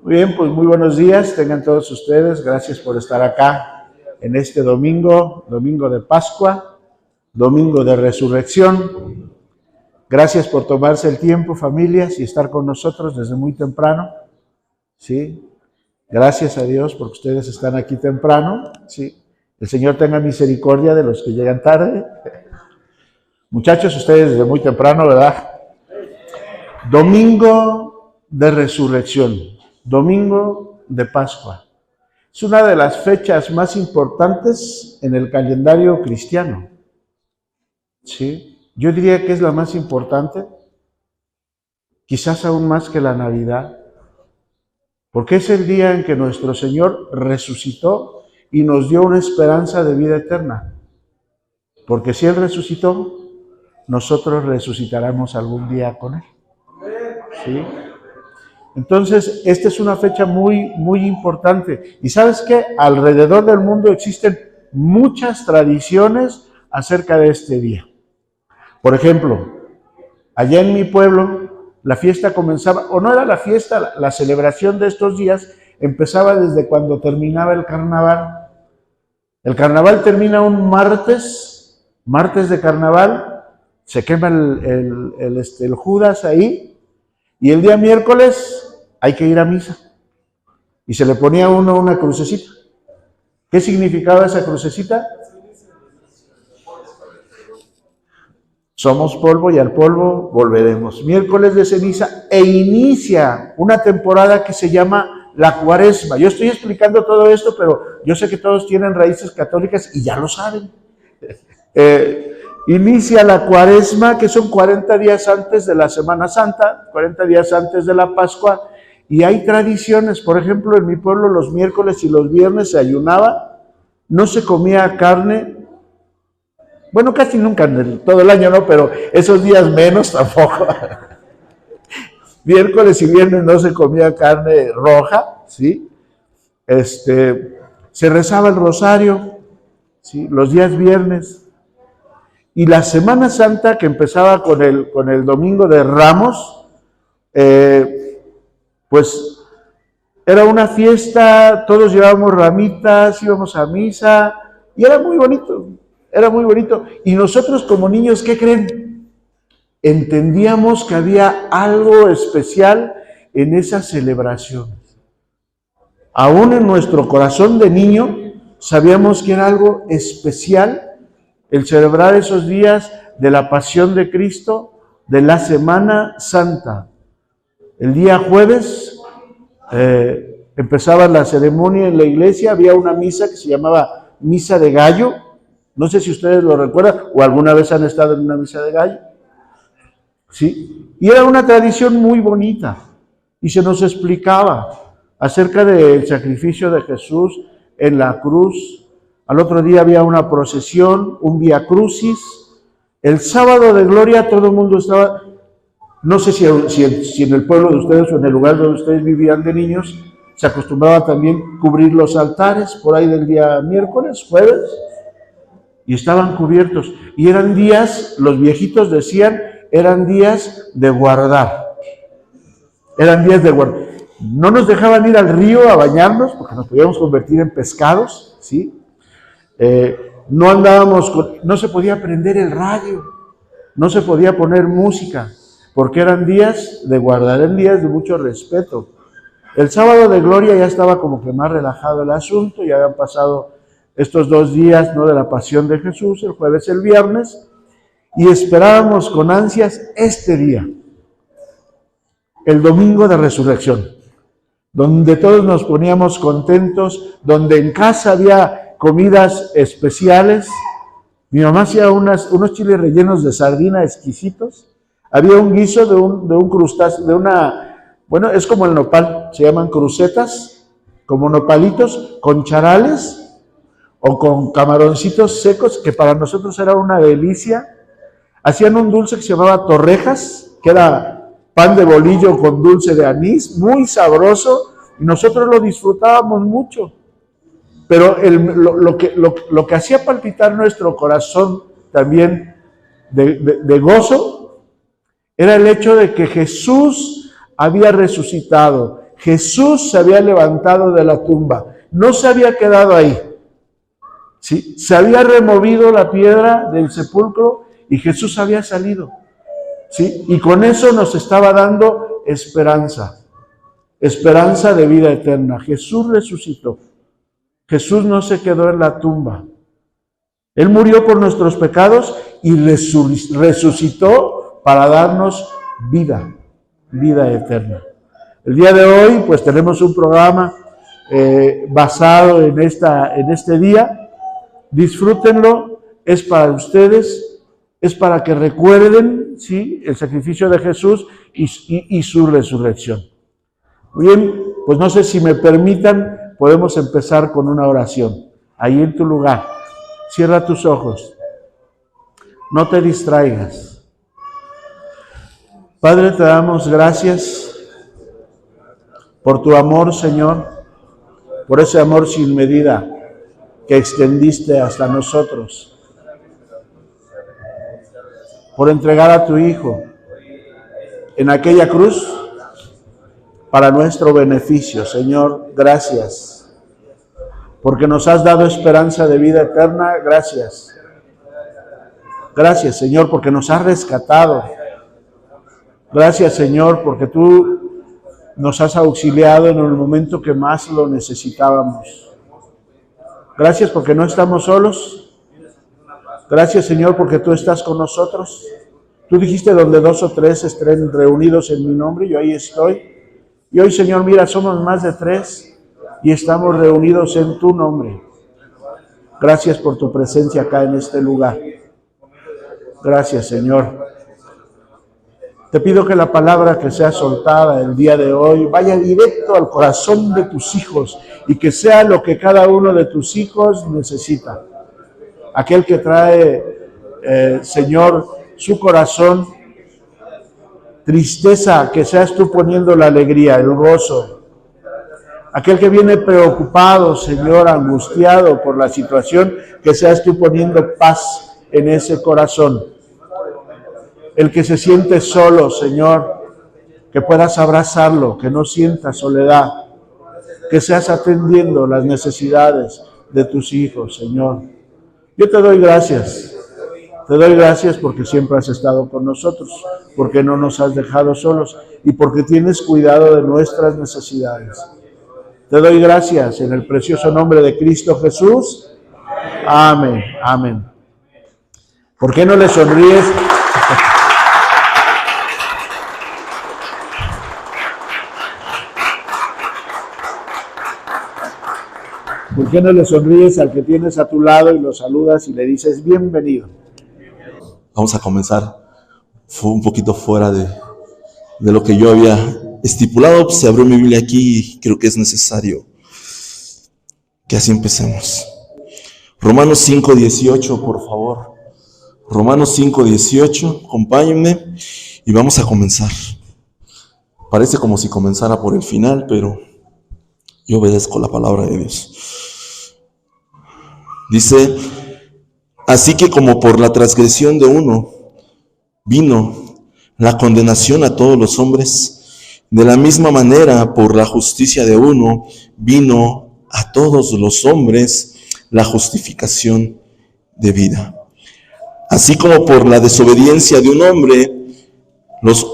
Muy bien, pues muy buenos días, tengan todos ustedes. Gracias por estar acá en este domingo, domingo de Pascua, domingo de Resurrección. Gracias por tomarse el tiempo, familias, y estar con nosotros desde muy temprano. ¿Sí? Gracias a Dios porque ustedes están aquí temprano. ¿Sí? El Señor tenga misericordia de los que llegan tarde. Muchachos, ustedes desde muy temprano, ¿verdad? Domingo de Resurrección. Domingo de Pascua. Es una de las fechas más importantes en el calendario cristiano. ¿Sí? Yo diría que es la más importante, quizás aún más que la Navidad, porque es el día en que nuestro Señor resucitó y nos dio una esperanza de vida eterna. Porque si Él resucitó, nosotros resucitaremos algún día con Él. ¿Sí? Entonces, esta es una fecha muy, muy importante. ¿Y sabes qué? Alrededor del mundo existen muchas tradiciones acerca de este día. Por ejemplo, allá en mi pueblo, la fiesta comenzaba, o no era la fiesta, la celebración de estos días empezaba desde cuando terminaba el carnaval. El carnaval termina un martes de carnaval, se quema el Judas ahí, y el día miércoles hay que ir a misa. Y se le ponía a uno una crucecita. ¿Qué significaba esa crucecita? Somos polvo y al polvo volveremos. Miércoles de ceniza e inicia una temporada que se llama la Cuaresma. Yo estoy explicando todo esto, pero yo sé que todos tienen raíces católicas y ya lo saben. Inicia la Cuaresma, que son 40 días antes de la Semana Santa, 40 días antes de la Pascua, y hay tradiciones. Por ejemplo, en mi pueblo los miércoles y los viernes se ayunaba, no se comía carne, bueno, casi nunca, todo el año no, pero esos días menos tampoco. Miércoles y viernes no se comía carne roja, ¿sí? Se rezaba el rosario, ¿sí? Los días viernes. Y la Semana Santa, que empezaba con el Domingo de Ramos, pues era una fiesta, todos llevábamos ramitas, íbamos a misa, y era muy bonito, Y nosotros como niños, ¿qué creen? Entendíamos que había algo especial en esas celebraciones. Aún en nuestro corazón de niño, sabíamos que era algo especial el celebrar esos días de la pasión de Cristo, de la Semana Santa. El día jueves empezaba la ceremonia en la iglesia, había una misa que se llamaba Misa de Gallo. No sé si ustedes lo recuerdan o alguna vez han estado en una misa de gallo. ¿Sí? Y era una tradición muy bonita y se nos explicaba acerca del sacrificio de Jesús en la cruz. Al otro día había una procesión, un Vía Crucis. El sábado de gloria todo el mundo estaba, no sé si en el pueblo de ustedes o en el lugar donde ustedes vivían de niños, se acostumbraba también cubrir los altares por ahí del día miércoles, jueves, y estaban cubiertos. Y eran días, los viejitos decían, eran días de guardar. Eran días de guardar. No nos dejaban ir al río a bañarnos porque nos podíamos convertir en pescados, ¿sí? No andábamos no se podía prender el radio, no se podía poner música, porque eran días de guardar, eran días de mucho respeto. El sábado de gloria ya estaba como que más relajado el asunto, ya habían pasado estos 2 días, ¿no?, de la pasión de Jesús, el jueves y el viernes, y esperábamos con ansias este día, el domingo de resurrección, donde todos nos poníamos contentos, donde en casa había comidas especiales. Mi mamá hacía unos chiles rellenos de sardina exquisitos. Había un guiso de un crustáceo, bueno, es como el nopal, se llaman crucetas, como nopalitos con charales o con camaroncitos secos, que para nosotros era una delicia. Hacían un dulce que se llamaba torrejas, que era pan de bolillo con dulce de anís, muy sabroso, y nosotros lo disfrutábamos mucho. Pero lo que hacía palpitar nuestro corazón también de gozo era el hecho de que Jesús había resucitado. Jesús se había levantado de la tumba, no se había quedado ahí. ¿Sí? Se había removido la piedra del sepulcro y Jesús había salido. ¿Sí? Y con eso nos estaba dando esperanza, esperanza de vida eterna. Jesús resucitó. Jesús no se quedó en la tumba. Él murió por nuestros pecados y resucitó para darnos vida, vida eterna. El día de hoy, pues tenemos un programa basado en este día. Disfrútenlo, es para ustedes, es para que recuerden, ¿sí?, el sacrificio de Jesús y su resurrección. Muy bien, pues no sé si me permitan, podemos empezar con una oración. Ahí en tu lugar, cierra tus ojos, no te distraigas. Padre, te damos gracias por tu amor, Señor, por ese amor sin medida que extendiste hasta nosotros, por entregar a tu Hijo en aquella cruz para nuestro beneficio. Señor, gracias, porque nos has dado esperanza de vida eterna. Gracias. Gracias, Señor, porque nos has rescatado. Gracias, Señor, porque tú nos has auxiliado en el momento que más lo necesitábamos. Gracias porque no estamos solos. Gracias, Señor, porque tú estás con nosotros. Tú dijiste, donde 2 o 3 estén reunidos en mi nombre, yo ahí estoy. Y hoy, Señor, mira, somos más de 3 y estamos reunidos en tu nombre. Gracias por tu presencia acá en este lugar. Gracias, Señor. Te pido que la palabra que sea soltada el día de hoy vaya directo al corazón de tus hijos y que sea lo que cada uno de tus hijos necesita. Aquel que trae, Señor, su corazón, tristeza, que seas tú poniendo la alegría, el gozo. Aquel que viene preocupado, Señor, angustiado por la situación, que seas tú poniendo paz en ese corazón. El que se siente solo, Señor, que puedas abrazarlo, que no sienta soledad, que seas atendiendo las necesidades de tus hijos, Señor. Yo te doy gracias porque siempre has estado con nosotros, porque no nos has dejado solos y porque tienes cuidado de nuestras necesidades. Te doy gracias en el precioso nombre de Cristo Jesús. Amén, amén. ¿Por qué no le sonríes? ¿Por qué no le sonríes al que tienes a tu lado y lo saludas y le dices bienvenido? Vamos a comenzar. Fue un poquito fuera de lo que yo había estipulado. Se abrió mi Biblia aquí y creo que es necesario que así empecemos. Romanos 5:18, por favor. Romanos 5:18, acompáñenme y vamos a comenzar. Parece como si comenzara por el final, pero yo obedezco la palabra de Dios. Dice, así que como por la transgresión de uno vino la condenación a todos los hombres, de la misma manera por la justicia de uno vino a todos los hombres la justificación de vida. Así como por la desobediencia de un hombre los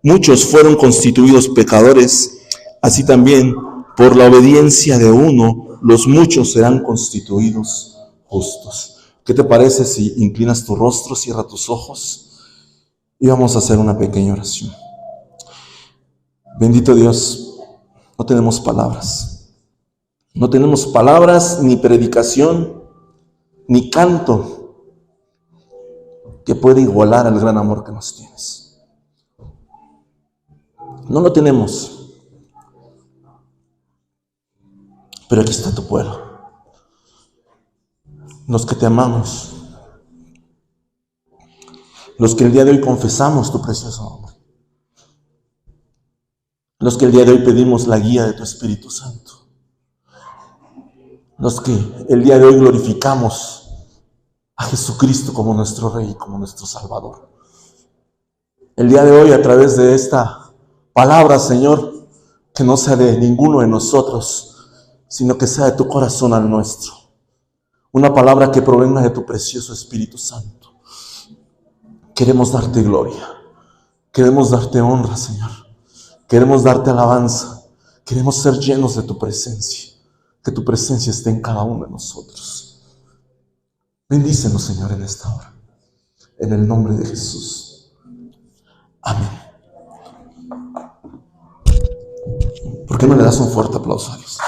muchos fueron constituidos pecadores, así también por la obediencia de uno los muchos serán constituidos justos. ¿Qué te parece si inclinas tu rostro, cierra tus ojos y vamos a hacer una pequeña oración? Bendito Dios, no tenemos palabras. No tenemos palabras, ni predicación, ni canto que pueda igualar al gran amor que nos tienes. No lo tenemos. Pero aquí está tu pueblo. Los que te amamos. Los que el día de hoy confesamos tu precioso nombre. Los que el día de hoy pedimos la guía de tu Espíritu Santo. Los que el día de hoy glorificamos a Jesucristo como nuestro Rey y como nuestro Salvador. El día de hoy, a través de esta palabra, Señor, que no sea de ninguno de nosotros, sino que sea de tu corazón al nuestro. Una palabra que provenga de tu precioso Espíritu Santo. Queremos darte gloria. Queremos darte honra, Señor. Queremos darte alabanza. Queremos ser llenos de tu presencia. Que tu presencia esté en cada uno de nosotros. Bendícenos, Señor, en esta hora. En el nombre de Jesús. Amén. ¿Por qué no le das un fuerte aplauso a Dios?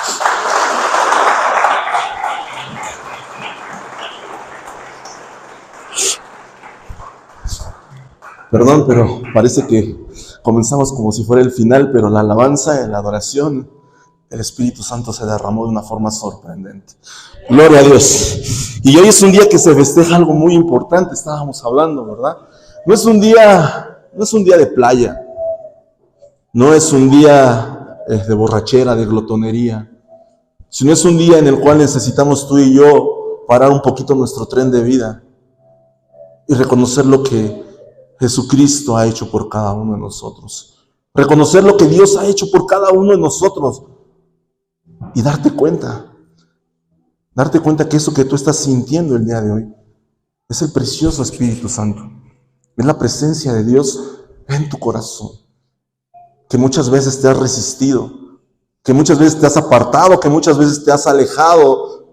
Perdón, pero parece que comenzamos como si fuera el final, pero la alabanza, la adoración, el Espíritu Santo se derramó de una forma sorprendente. Gloria a Dios. Y hoy es un día que se festeja algo muy importante, estábamos hablando, ¿verdad? No es un día de playa, no es un día de borrachera, de glotonería, sino es un día en el cual necesitamos tú y yo parar un poquito nuestro tren de vida y reconocer lo que Jesucristo ha hecho por cada uno de nosotros. Reconocer lo que Dios ha hecho por cada uno de nosotros. Y darte cuenta que eso que tú estás sintiendo el día de hoy es el precioso Espíritu Santo. Es la presencia de Dios en tu corazón. Que muchas veces te has resistido, que muchas veces te has apartado, que muchas veces te has alejado.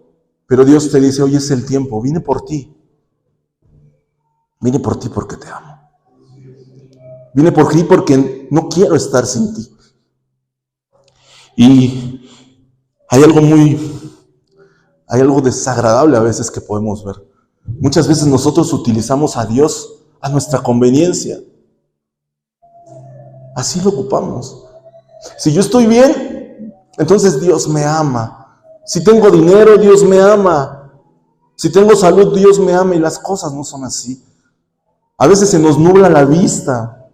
Pero Dios te dice, hoy es el tiempo, vine por ti. Vine por ti porque te amo. Vine por ti porque no quiero estar sin ti. Y hay algo desagradable a veces que podemos ver. Muchas veces nosotros utilizamos a Dios a nuestra conveniencia. Así lo ocupamos. Si yo estoy bien, entonces Dios me ama. Si tengo dinero, Dios me ama. Si tengo salud, Dios me ama. Y las cosas no son así. A veces se nos nubla la vista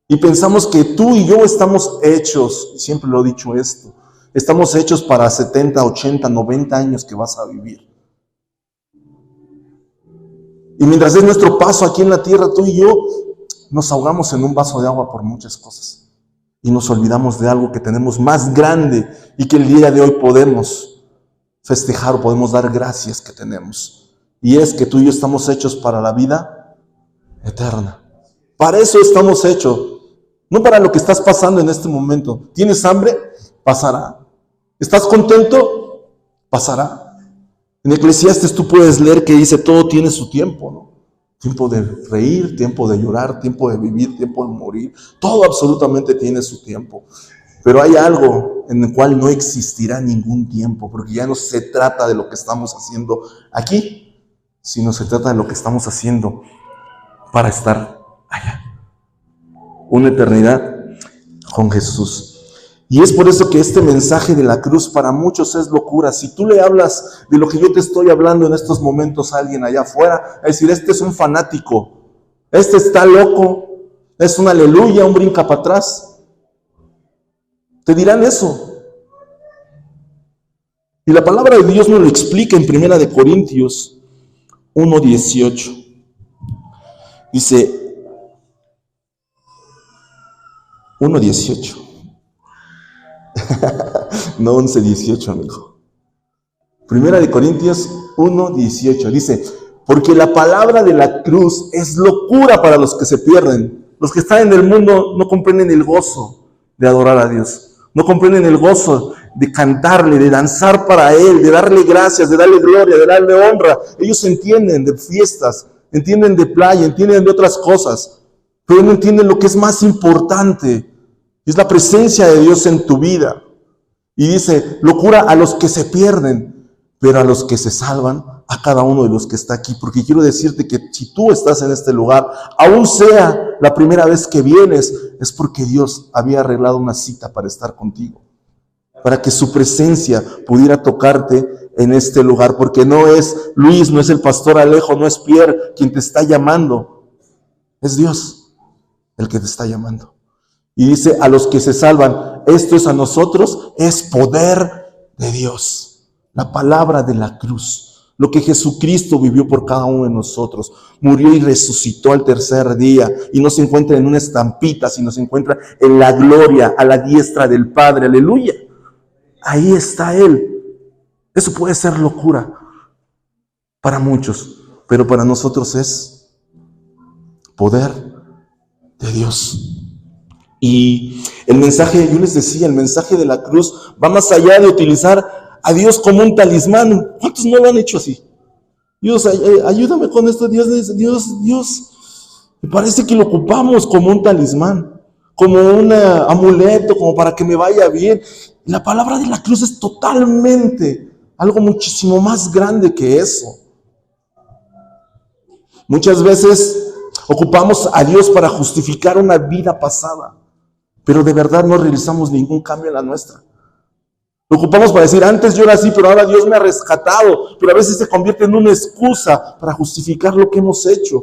y pensamos que tú y yo estamos hechos, siempre lo he dicho esto, estamos hechos para 70, 80, 90 años que vas a vivir. Y mientras es nuestro paso aquí en la tierra, tú y yo nos ahogamos en un vaso de agua por muchas cosas. Y nos olvidamos de algo que tenemos más grande y que el día de hoy podemos festejar o podemos dar gracias que tenemos. Y es que tú y yo estamos hechos para la vida eterna. Para eso estamos hechos. No para lo que estás pasando en este momento. ¿Tienes hambre? Pasará. ¿Estás contento? Pasará. En Eclesiastes tú puedes leer que dice todo tiene su tiempo, ¿no? Tiempo de reír, tiempo de llorar, tiempo de vivir, tiempo de morir. Todo absolutamente tiene su tiempo. Pero hay algo en el cual no existirá ningún tiempo, porque ya no se trata de lo que estamos haciendo aquí, sino se trata de lo que estamos haciendo para estar allá. Una eternidad con Jesús. Y es por eso que este mensaje de la cruz para muchos es locura. Si tú le hablas de lo que yo te estoy hablando en estos momentos a alguien allá afuera, a decir, este es un fanático, este está loco, es un aleluya, un brinca para atrás. Te dirán eso. Y la palabra de Dios nos lo explica en 1 Corintios 1:18. Dice 1:18. No 11:18, amigo. 1 Corintios 1:18 dice, porque la palabra de la cruz es locura para los que se pierden. Los que están en el mundo no comprenden el gozo de adorar a Dios. No comprenden el gozo de cantarle, de danzar para Él, de darle gracias, de darle gloria, de darle honra. Ellos entienden de fiestas, entienden de playa, entienden de otras cosas, pero no entienden lo que es más importante. Es la presencia de Dios en tu vida. Y dice, locura a los que se pierden, pero a los que se salvan, a cada uno de los que está aquí. Porque quiero decirte que si tú estás en este lugar, aún sea la primera vez que vienes, es porque Dios había arreglado una cita para estar contigo. Para que su presencia pudiera tocarte en este lugar. Porque no es Luis, no es el pastor Alejo, no es Pierre quien te está llamando. Es Dios el que te está llamando. Y dice, a los que se salvan, esto es a nosotros, es poder de Dios. La palabra de la cruz lo que Jesucristo vivió por cada uno de nosotros. Murió y resucitó al tercer día, y no se encuentra en una estampita, sino se encuentra en la gloria, a la diestra del Padre. Aleluya. Ahí está Él. Eso puede ser locura para muchos, pero para nosotros es poder de Dios. Y el mensaje, yo les decía, el mensaje de la cruz va más allá de utilizar a Dios como un talismán. ¿Cuántos no lo han hecho así? Dios, ayúdame con esto. Dios, me parece que lo ocupamos como un talismán, como un amuleto, como para que me vaya bien. La palabra de la cruz es totalmente algo muchísimo más grande que eso. Muchas veces ocupamos a Dios para justificar una vida pasada, pero de verdad no realizamos ningún cambio en la nuestra. Lo ocupamos para decir, antes yo era así, pero ahora Dios me ha rescatado, pero a veces se convierte en una excusa para justificar lo que hemos hecho.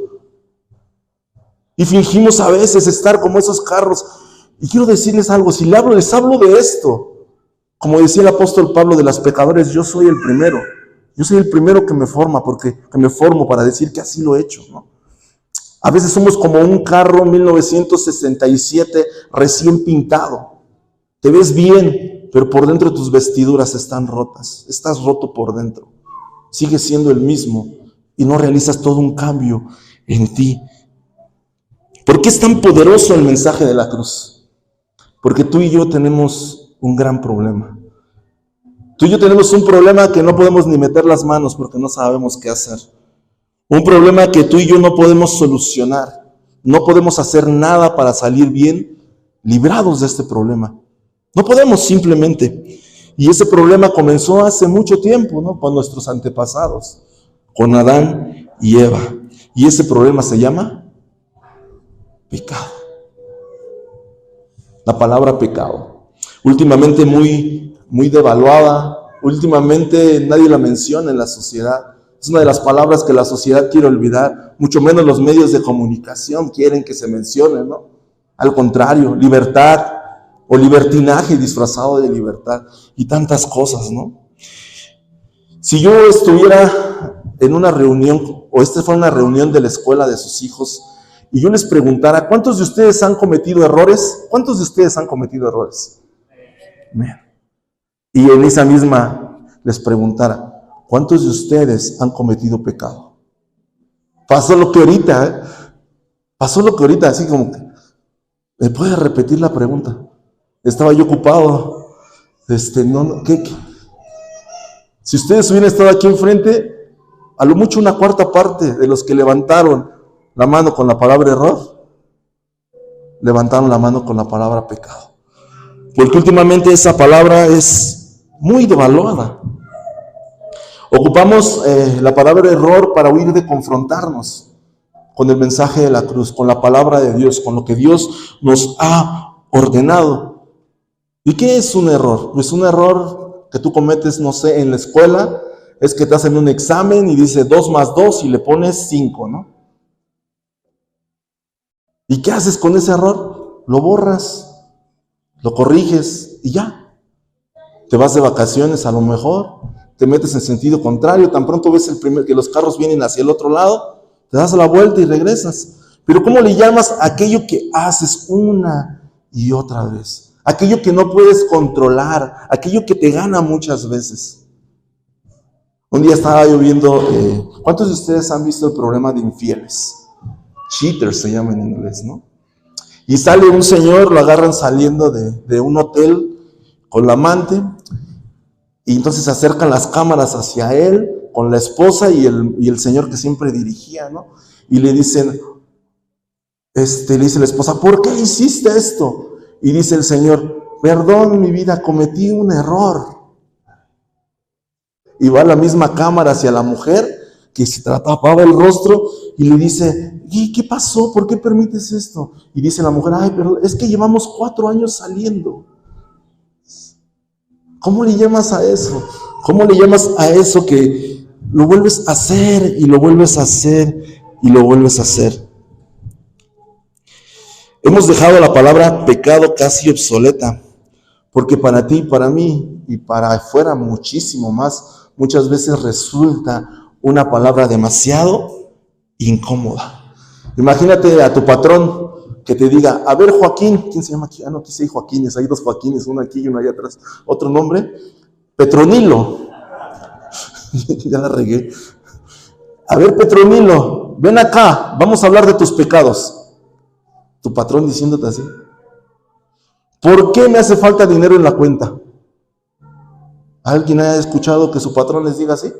Y fingimos a veces estar como esos carros. Y quiero decirles algo, si les hablo de esto, como decía el apóstol Pablo de los pecadores, yo soy el primero. Yo soy el primero que me formo para decir que así lo he hecho, ¿no? A veces somos como un carro 1967 recién pintado. Te ves bien, pero por dentro tus vestiduras están rotas. Estás roto por dentro. Sigues siendo el mismo y no realizas todo un cambio en ti. ¿Por qué es tan poderoso el mensaje de la cruz? Porque tú y yo tenemos un gran problema. Tú y yo tenemos un problema que no podemos ni meter las manos porque no sabemos qué hacer. Un problema que tú y yo no podemos solucionar. No podemos hacer nada para salir bien, librados de este problema. No podemos simplemente. Y ese problema comenzó hace mucho tiempo, ¿no? Con nuestros antepasados, con Adán y Eva. Y ese problema se llama pecado. La palabra pecado. Últimamente muy devaluada. Últimamente nadie la menciona en la sociedad. Es una de las palabras que la sociedad quiere olvidar, mucho menos los medios de comunicación quieren que se mencione, ¿no? Al contrario, libertad o libertinaje disfrazado de libertad y tantas cosas, ¿no? Si yo estuviera en una reunión, o esta fue una reunión de la escuela de sus hijos, y yo les preguntara, ¿cuántos de ustedes han cometido errores? ¿Cuántos de ustedes han cometido errores? Y en esa misma les preguntara, ¿cuántos de ustedes han cometido pecado? Pasó lo que ahorita, así como que, ¿me puede repetir la pregunta? Estaba yo ocupado, ¿qué? Si ustedes hubieran estado aquí enfrente, a lo mucho una cuarta parte de los que levantaron la mano con la palabra error, levantaron la mano con la palabra pecado. Porque últimamente esa palabra es muy devaluada. Ocupamos la palabra error para huir de confrontarnos con el mensaje de la cruz, con la palabra de Dios, con lo que Dios nos ha ordenado. ¿Y qué es un error? Pues un error que tú cometes, no sé, en la escuela, es que te hacen un examen y dice 2 más 2 y le pones 5, ¿no? ¿Y qué haces con ese error? Lo borras, lo corriges y ya. Te vas de vacaciones a lo mejor, te metes en sentido contrario, tan pronto ves que los carros vienen hacia el otro lado, te das la vuelta y regresas. Pero ¿cómo le llamas a aquello que haces una y otra vez? Aquello que no puedes controlar, aquello que te gana muchas veces. Un día estaba yo viendo, ¿cuántos de ustedes han visto el programa de infieles? Cheaters se llama en inglés, ¿no? Y sale un señor, lo agarran saliendo de un hotel con la amante, y entonces se acercan las cámaras hacia él, con la esposa y el señor que siempre dirigía, ¿no? Y le dicen, le dice la esposa, ¿por qué hiciste esto? Y dice el señor, perdón mi vida, cometí un error. Y va a la misma cámara hacia la mujer, que se tapaba el rostro, y le dice, ¿y qué pasó? ¿Por qué permites esto? Y dice la mujer, ay, pero es que llevamos 4 años saliendo. ¿Cómo le llamas a eso? ¿Cómo le llamas a eso que lo vuelves a hacer y lo vuelves a hacer y lo vuelves a hacer? Hemos dejado la palabra pecado casi obsoleta, porque para ti, para mí y para afuera muchísimo más, muchas veces resulta una palabra demasiado incómoda. Imagínate a tu patrón que te diga, a ver, Joaquín, ¿quién se llama aquí? Ah, no, aquí sí hay Joaquines, hay dos Joaquines, uno aquí y uno allá atrás. Otro nombre, Petronilo. Ya la regué. A ver, Petronilo, ven acá, vamos a hablar de tus pecados. Tu patrón diciéndote así. ¿Por qué me hace falta dinero en la cuenta? ¿Alguien ha escuchado que su patrón les diga así?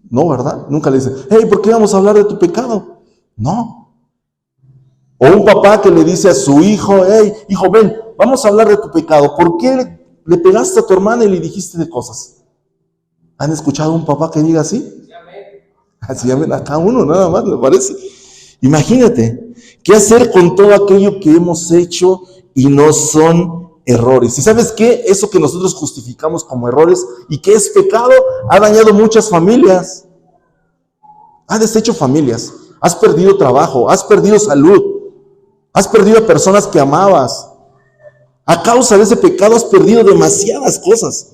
No, ¿verdad? Nunca le dicen, hey, ¿por qué vamos a hablar de tu pecado? No. O un papá que le dice a su hijo, hey, hijo, ven, vamos a hablar de tu pecado. ¿Por qué le pegaste a tu hermana y le dijiste de cosas? ¿Han escuchado a un papá que diga así? Así llamen acá uno, nada más, me parece. Imagínate, ¿qué hacer con todo aquello que hemos hecho y no son errores? ¿Y sabes qué? Eso que nosotros justificamos como errores y que es pecado, ha dañado muchas familias. Ha deshecho familias. Has perdido trabajo, has perdido salud, has perdido a personas que amabas. A causa de ese pecado has perdido demasiadas cosas.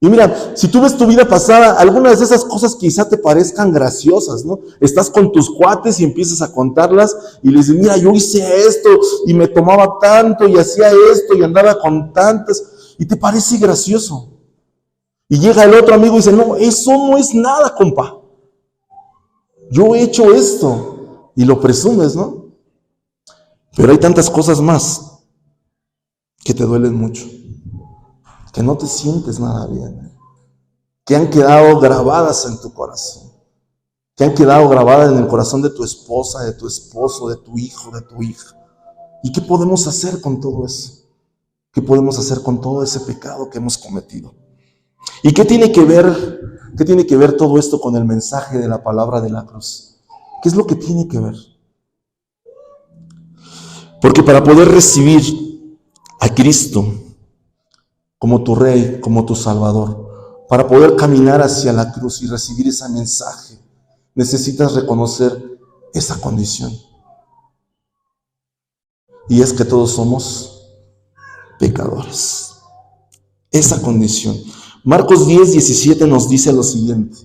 Y mira, si tú ves tu vida pasada, algunas de esas cosas quizá te parezcan graciosas, ¿no? Estás con tus cuates y empiezas a contarlas y les dices, mira, yo hice esto y me tomaba tanto y hacía esto y andaba con tantas, y te parece gracioso. Y llega el otro amigo y dice, no, eso no es nada, compa. Yo he hecho esto. Y lo presumes, ¿no? Pero hay tantas cosas más que te duelen mucho, que no te sientes nada bien, que han quedado grabadas en tu corazón, que han quedado grabadas en el corazón de tu esposa, de tu esposo, de tu hijo, de tu hija. ¿Y qué podemos hacer con todo eso? ¿Qué podemos hacer con todo ese pecado que hemos cometido? ¿Y qué tiene que ver todo esto con el mensaje de la palabra de la cruz? ¿Qué es lo que tiene que ver? Porque para poder recibir a Cristo como tu Rey, como tu Salvador, para poder caminar hacia la cruz y recibir ese mensaje, necesitas reconocer esa condición. Y es que todos somos pecadores. Esa condición. Marcos 10:17 nos dice lo siguiente.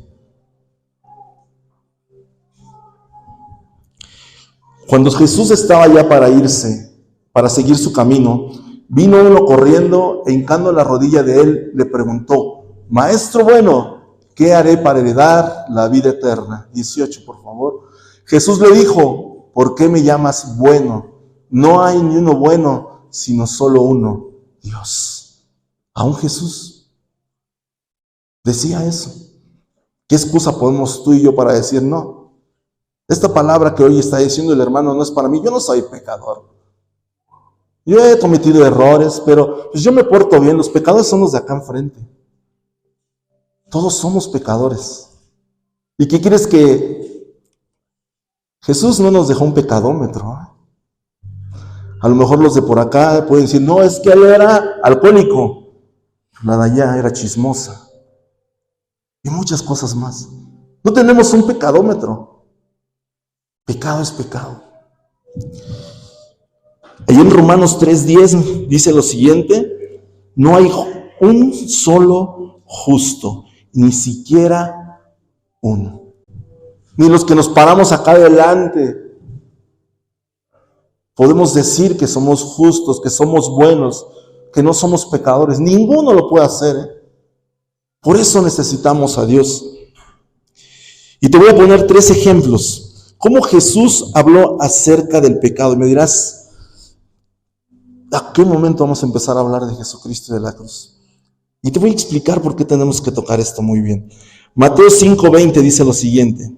Cuando Jesús estaba ya para irse, para seguir su camino, vino uno corriendo e hincando la rodilla de él, le preguntó, Maestro bueno, ¿qué haré para heredar la vida eterna? 18, por favor. Jesús le dijo, ¿por qué me llamas bueno? No hay ni uno bueno, sino solo uno, Dios. Aún Jesús decía eso. ¿Qué excusa podemos tú y yo para decir no? Esta palabra que hoy está diciendo el hermano no es para mí. Yo no soy pecador. Yo he cometido errores, pero pues yo me porto bien. Los pecadores son los de acá enfrente. Todos somos pecadores. ¿Y qué quieres que Jesús no nos dejó un pecadómetro? A lo mejor los de por acá pueden decir, no, es que él era alcohólico. La de allá era chismosa. Y muchas cosas más. No tenemos un pecadómetro. Pecado es pecado. Ahí en Romanos 3:10 dice lo siguiente, no hay un solo justo, ni siquiera uno. Ni los que nos paramos acá adelante podemos decir que somos justos, que somos buenos, que no somos pecadores. Ninguno lo puede hacer, ¿eh? Por eso necesitamos a Dios. Y te voy a poner 3 ejemplos. ¿Cómo Jesús habló acerca del pecado? Y me dirás, ¿a qué momento vamos a empezar a hablar de Jesucristo y de la cruz? Y te voy a explicar por qué tenemos que tocar esto muy bien. Mateo 5:20 dice lo siguiente.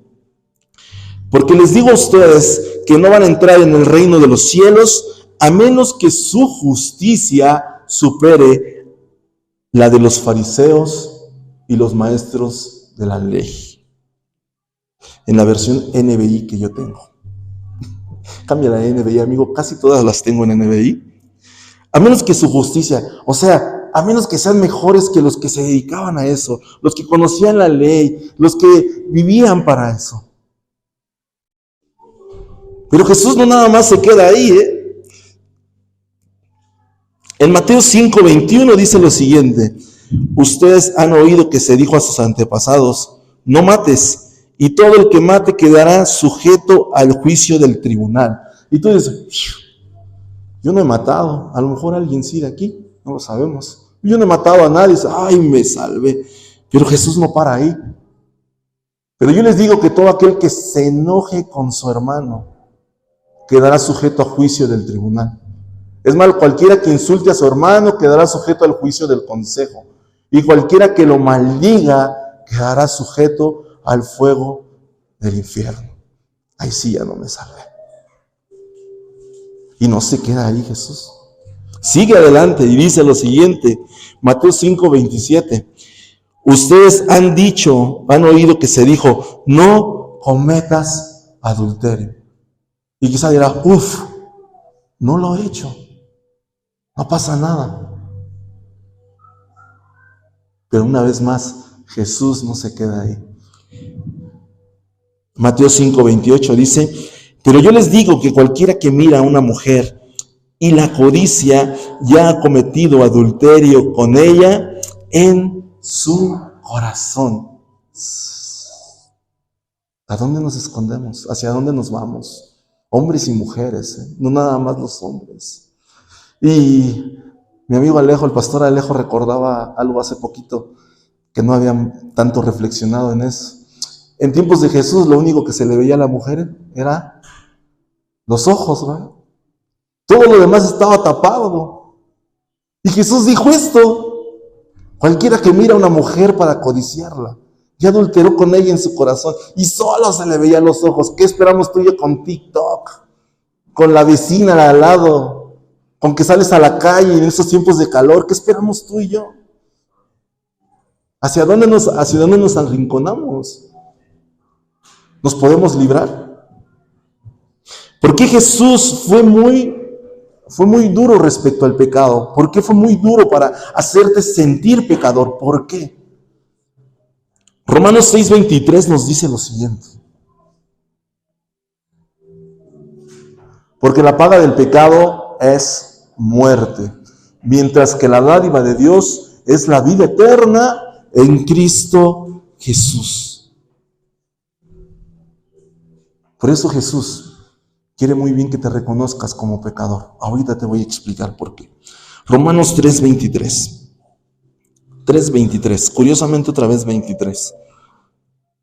Porque les digo a ustedes que no van a entrar en el reino de los cielos a menos que su justicia supere la de los fariseos y los maestros de la ley. En la versión NBI que yo tengo. Cambia la NBI, amigo, casi todas las tengo en NBI. A menos que su justicia, o sea, a menos que sean mejores que los que se dedicaban a eso, los que conocían la ley, los que vivían para eso. Pero Jesús no nada más se queda ahí, ¿eh? En Mateo 5:21 dice lo siguiente, ustedes han oído que se dijo a sus antepasados, no mates, y todo el que mate quedará sujeto al juicio del tribunal. Y tú dices, yo no he matado, a lo mejor alguien sí de aquí, no lo sabemos. Yo no he matado a nadie, dice, ay, me salvé. Pero Jesús no para ahí. Pero yo les digo que todo aquel que se enoje con su hermano quedará sujeto a juicio del tribunal. Es más, cualquiera que insulte a su hermano quedará sujeto al juicio del consejo. Y cualquiera que lo maldiga quedará sujeto al fuego del infierno. Ahí sí ya no me salvé. Y no se queda ahí Jesús. Sigue adelante y dice lo siguiente, Mateo 5:27. Ustedes han oído que se dijo, no cometas adulterio. Y quizá dirá, no lo he hecho, no pasa nada. Pero una vez más, Jesús no se queda ahí. Mateo 5:28 dice, pero yo les digo que cualquiera que mira a una mujer y la codicia ya ha cometido adulterio con ella en su corazón. ¿A dónde nos escondemos? ¿Hacia dónde nos vamos? Hombres y mujeres, no nada más los hombres. Y mi amigo Alejo, el pastor Alejo, recordaba algo hace poquito, que no habían tanto reflexionado en eso. En tiempos de Jesús, lo único que se le veía a la mujer era los ojos, ¿verdad? Todo lo demás estaba tapado. Y Jesús dijo esto: cualquiera que mira a una mujer para codiciarla, ya adulteró con ella en su corazón, y solo se le veían los ojos. ¿Qué esperamos tú y yo con TikTok? Con la vecina de al lado, con que sales a la calle en esos tiempos de calor. ¿Qué esperamos tú y yo? ¿Hacia dónde nos arrinconamos? ¿Nos podemos librar? ¿Por qué Jesús fue muy duro respecto al pecado? ¿Por qué fue muy duro para hacerte sentir pecador? ¿Por qué? Romanos 6:23 nos dice lo siguiente: porque la paga del pecado es muerte, mientras que la dádiva de Dios es la vida eterna en Cristo Jesús. Por eso Jesús quiere muy bien que te reconozcas como pecador. Ahorita te voy a explicar por qué. Romanos 3:23, curiosamente otra vez 23.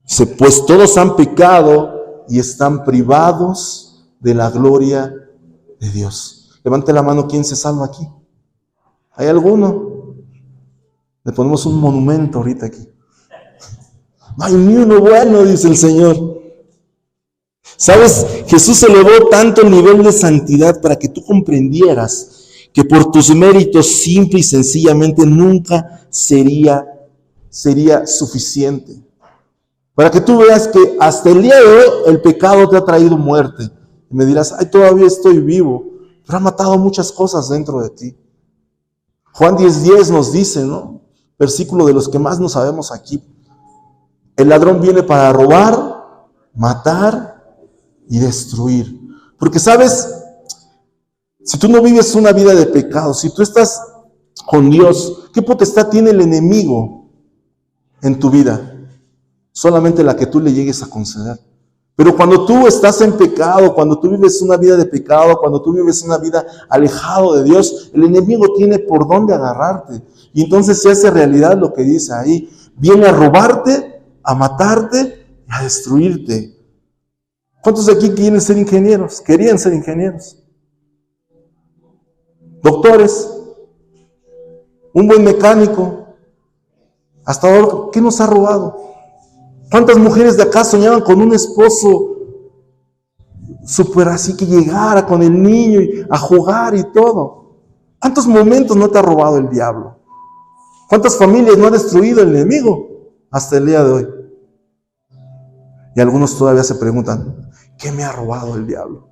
Dice, pues todos han pecado y están privados de la gloria de Dios. Levante la mano, ¿quién se salva aquí? ¿Hay alguno? Le ponemos un monumento ahorita aquí. No hay ni uno bueno, dice el Señor. ¿Sabes? Jesús elevó tanto el nivel de santidad para que tú comprendieras que por tus méritos simple y sencillamente nunca sería suficiente. Para que tú veas que hasta el día de hoy el pecado te ha traído muerte. Y me dirás, ay, todavía estoy vivo, pero ha matado muchas cosas dentro de ti. Juan 10:10 nos dice, ¿no? Versículo de los que más no sabemos aquí. El ladrón viene para robar, matar y destruir. Porque sabes, si tú no vives una vida de pecado, si tú estás con Dios, ¿qué potestad tiene el enemigo en tu vida? Solamente la que tú le llegues a conceder. Pero cuando tú estás en pecado, cuando tú vives una vida de pecado, cuando tú vives una vida alejado de Dios, el enemigo tiene por dónde agarrarte. Y entonces se hace realidad lo que dice ahí. Viene a robarte, a matarte y a destruirte. ¿Cuántos de aquí quieren ser ingenieros? Querían ser ingenieros. Doctores. Un buen mecánico. Hasta ahora, ¿qué nos ha robado? ¿Cuántas mujeres de acá soñaban con un esposo súper así que llegara con el niño y a jugar y todo? ¿Cuántos momentos no te ha robado el diablo? ¿Cuántas familias no ha destruido el enemigo hasta el día de hoy? Y algunos todavía se preguntan, ¿qué me ha robado el diablo?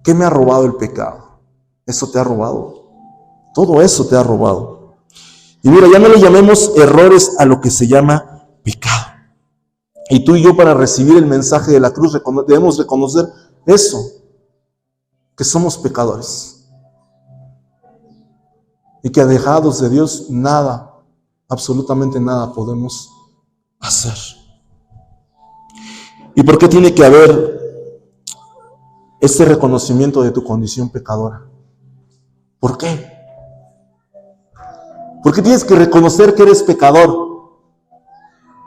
¿Qué me ha robado el pecado? Eso te ha robado. Todo eso te ha robado. Y mira, ya no le llamemos errores a lo que se llama pecado. Y tú y yo, para recibir el mensaje de la cruz, debemos reconocer eso, que somos pecadores. Y que alejados de Dios, nada, absolutamente nada podemos hacer. ¿Y por qué tiene que haber este reconocimiento de tu condición pecadora? ¿Por qué? ¿Por qué tienes que reconocer que eres pecador?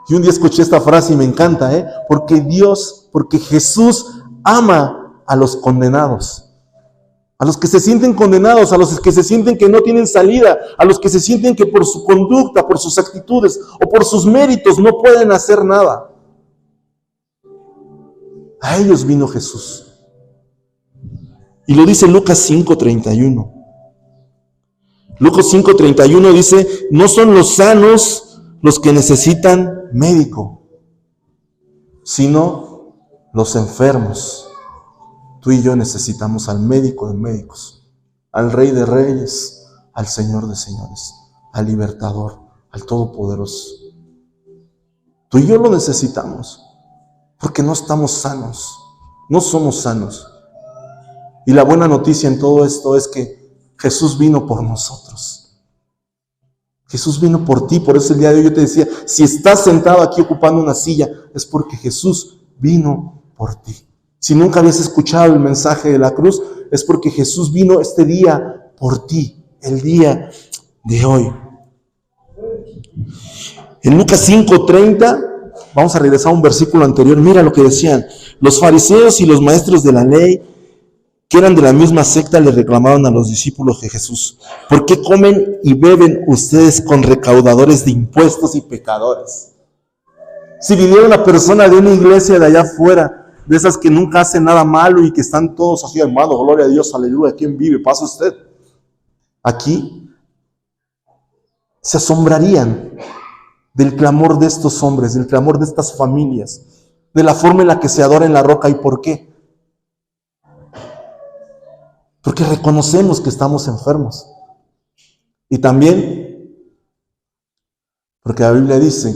Y un día escuché esta frase y me encanta, porque Jesús ama a los condenados. A los que se sienten condenados, a los que se sienten que no tienen salida, a los que se sienten que por su conducta, por sus actitudes o por sus méritos no pueden hacer nada. A ellos vino Jesús. Y lo dice Lucas 5:31. Lucas 5:31 dice, no son los sanos los que necesitan médico, sino los enfermos. Tú y yo necesitamos al médico de médicos, al Rey de Reyes, al Señor de Señores, al Libertador, al Todopoderoso. Tú y yo lo necesitamos, porque no estamos sanos, no somos sanos. Y la buena noticia en todo esto es que Jesús vino por nosotros. Jesús vino por ti, por eso el día de hoy yo te decía, si estás sentado aquí ocupando una silla, es porque Jesús vino por ti. Si nunca habías escuchado el mensaje de la cruz, es porque Jesús vino este día por ti, el día de hoy. En Lucas 5:30, vamos a regresar a un versículo anterior, mira lo que decían. Los fariseos y los maestros de la ley, que eran de la misma secta, le reclamaron a los discípulos de Jesús, ¿por qué comen y beben ustedes con recaudadores de impuestos y pecadores? Si viniera una persona de una iglesia de allá afuera, de esas que nunca hacen nada malo y que están todos así, hermano, gloria a Dios, aleluya, ¿quién vive? ¿Pasa usted? Aquí se asombrarían del clamor de estos hombres, del clamor de estas familias, de la forma en la que se adora en la roca. ¿Y por qué? Porque reconocemos que estamos enfermos. Y también porque la Biblia dice,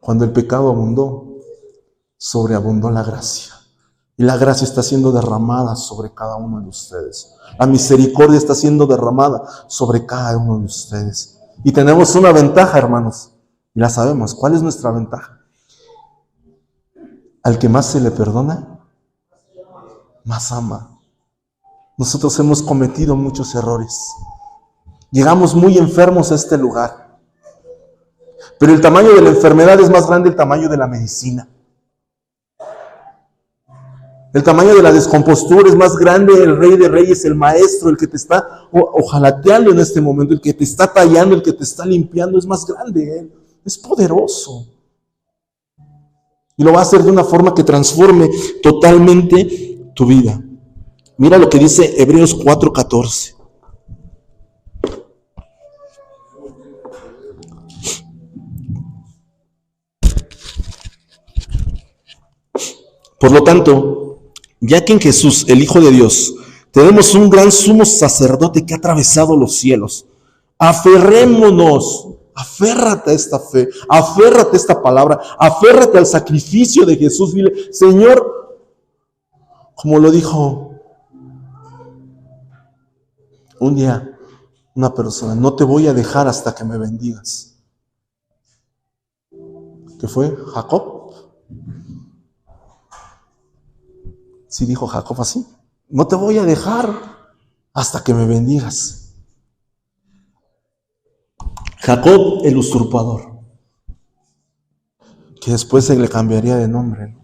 cuando el pecado abundó, sobreabundó la gracia. Y la gracia está siendo derramada sobre cada uno de ustedes. La misericordia está siendo derramada sobre cada uno de ustedes. Y tenemos una ventaja, hermanos. Y la sabemos. ¿Cuál es nuestra ventaja? Al que más se le perdona, más ama. Nosotros hemos cometido muchos errores. Llegamos muy enfermos a este lugar. Pero el tamaño de la enfermedad es más grande el tamaño de la medicina. El tamaño de la descompostura es más grande el Rey de Reyes, el Maestro, el que te está ojalateando en este momento, el que te está tallando, el que te está limpiando, es más grande. Él es poderoso. Y lo va a hacer de una forma que transforme totalmente tu vida. Mira lo que dice Hebreos 4:14. Por lo tanto, ya que en Jesús, el Hijo de Dios, tenemos un gran sumo sacerdote que ha atravesado los cielos, aferrémonos, aférrate a esta fe, aférrate a esta palabra, aférrate al sacrificio de Jesús. Dile, Señor, como lo dijo un día una persona, no te voy a dejar hasta que me bendigas. ¿Qué fue? ¿Jacob? Sí dijo Jacob así, no te voy a dejar hasta que me bendigas. Jacob el usurpador, que después se le cambiaría de nombre.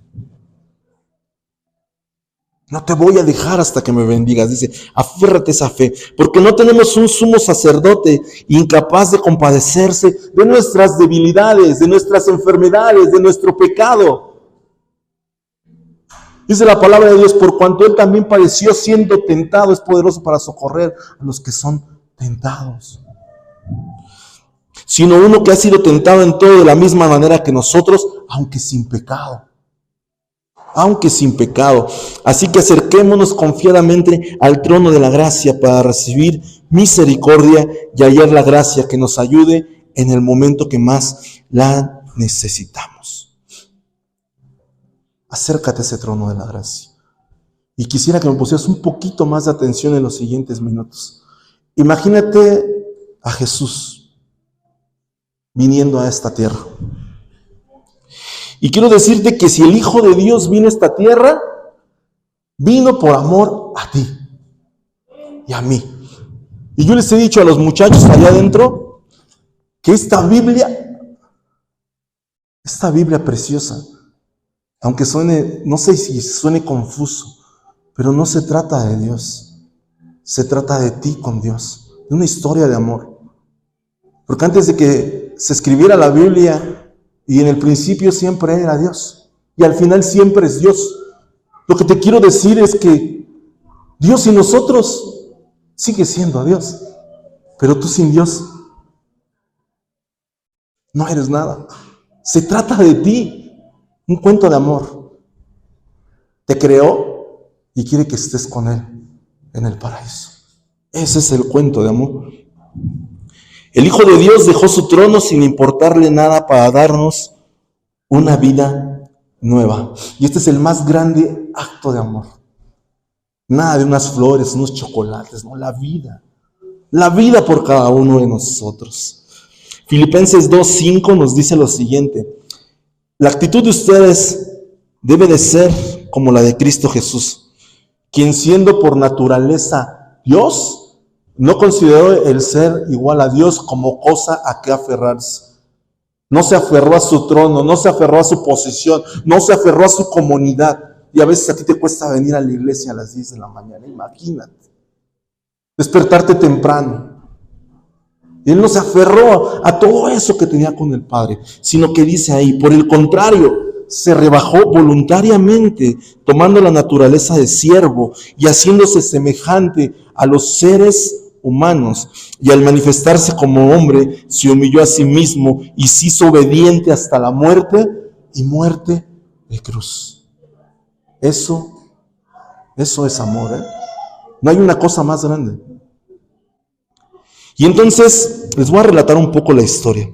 No te voy a dejar hasta que me bendigas. Dice, aférrate a esa fe, porque no tenemos un sumo sacerdote incapaz de compadecerse de nuestras debilidades, de nuestras enfermedades, de nuestro pecado. Dice la palabra de Dios, por cuanto Él también padeció siendo tentado, es poderoso para socorrer a los que son tentados. Sino uno que ha sido tentado en todo de la misma manera que nosotros, aunque sin pecado. Aunque sin pecado. Así que acerquémonos confiadamente al trono de la gracia para recibir misericordia y hallar la gracia que nos ayude en el momento que más la necesitamos. Acércate a ese trono de la gracia. Y quisiera que me pusieras un poquito más de atención en los siguientes minutos. Imagínate a Jesús viniendo a esta tierra. Y quiero decirte que si el Hijo de Dios vino a esta tierra, vino por amor a ti y a mí. Y yo les he dicho a los muchachos allá adentro que esta Biblia preciosa, aunque suene, no sé si suene confuso, pero no se trata de Dios, se trata de ti con Dios, de una historia de amor. Porque antes de que se escribiera la Biblia, y en el principio siempre era Dios, y al final siempre es Dios. Lo que te quiero decir es que Dios y nosotros sigue siendo Dios, pero tú sin Dios no eres nada. Se trata de ti, un cuento de amor. Te creó y quiere que estés con Él en el paraíso. Ese es el cuento de amor. El Hijo de Dios dejó su trono sin importarle nada para darnos una vida nueva. Y este es el más grande acto de amor. Nada de unas flores, unos chocolates, no, la vida. La vida por cada uno de nosotros. Filipenses 2:5 nos dice lo siguiente: la actitud de ustedes debe de ser como la de Cristo Jesús, quien siendo por naturaleza Dios, no consideró el ser igual a Dios como cosa a que aferrarse. No se aferró a su trono, no se aferró a su posición, no se aferró a su comunidad. Y a veces a ti te cuesta venir a la iglesia a las 10 de la mañana, imagínate. Despertarte temprano. Él no se aferró a todo eso que tenía con el Padre, sino que dice ahí, por el contrario, se rebajó voluntariamente, tomando la naturaleza de siervo y haciéndose semejante a los seres humanos, y al manifestarse como hombre, se humilló a sí mismo y se hizo obediente hasta la muerte, y muerte de cruz. Eso es amor, ¿eh? No hay una cosa más grande. Y entonces les voy a relatar un poco la historia.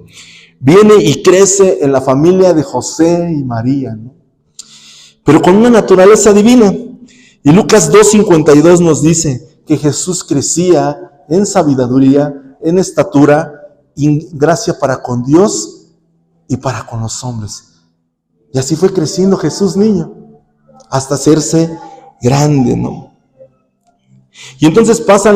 Viene y crece en la familia de José y María, ¿no? Pero con una naturaleza divina. Y Lucas 2:52 nos dice que Jesús crecía en sabiduría, en estatura y gracia para con Dios y para con los hombres. Y así fue creciendo Jesús niño, hasta hacerse grande, ¿no? Y entonces pasa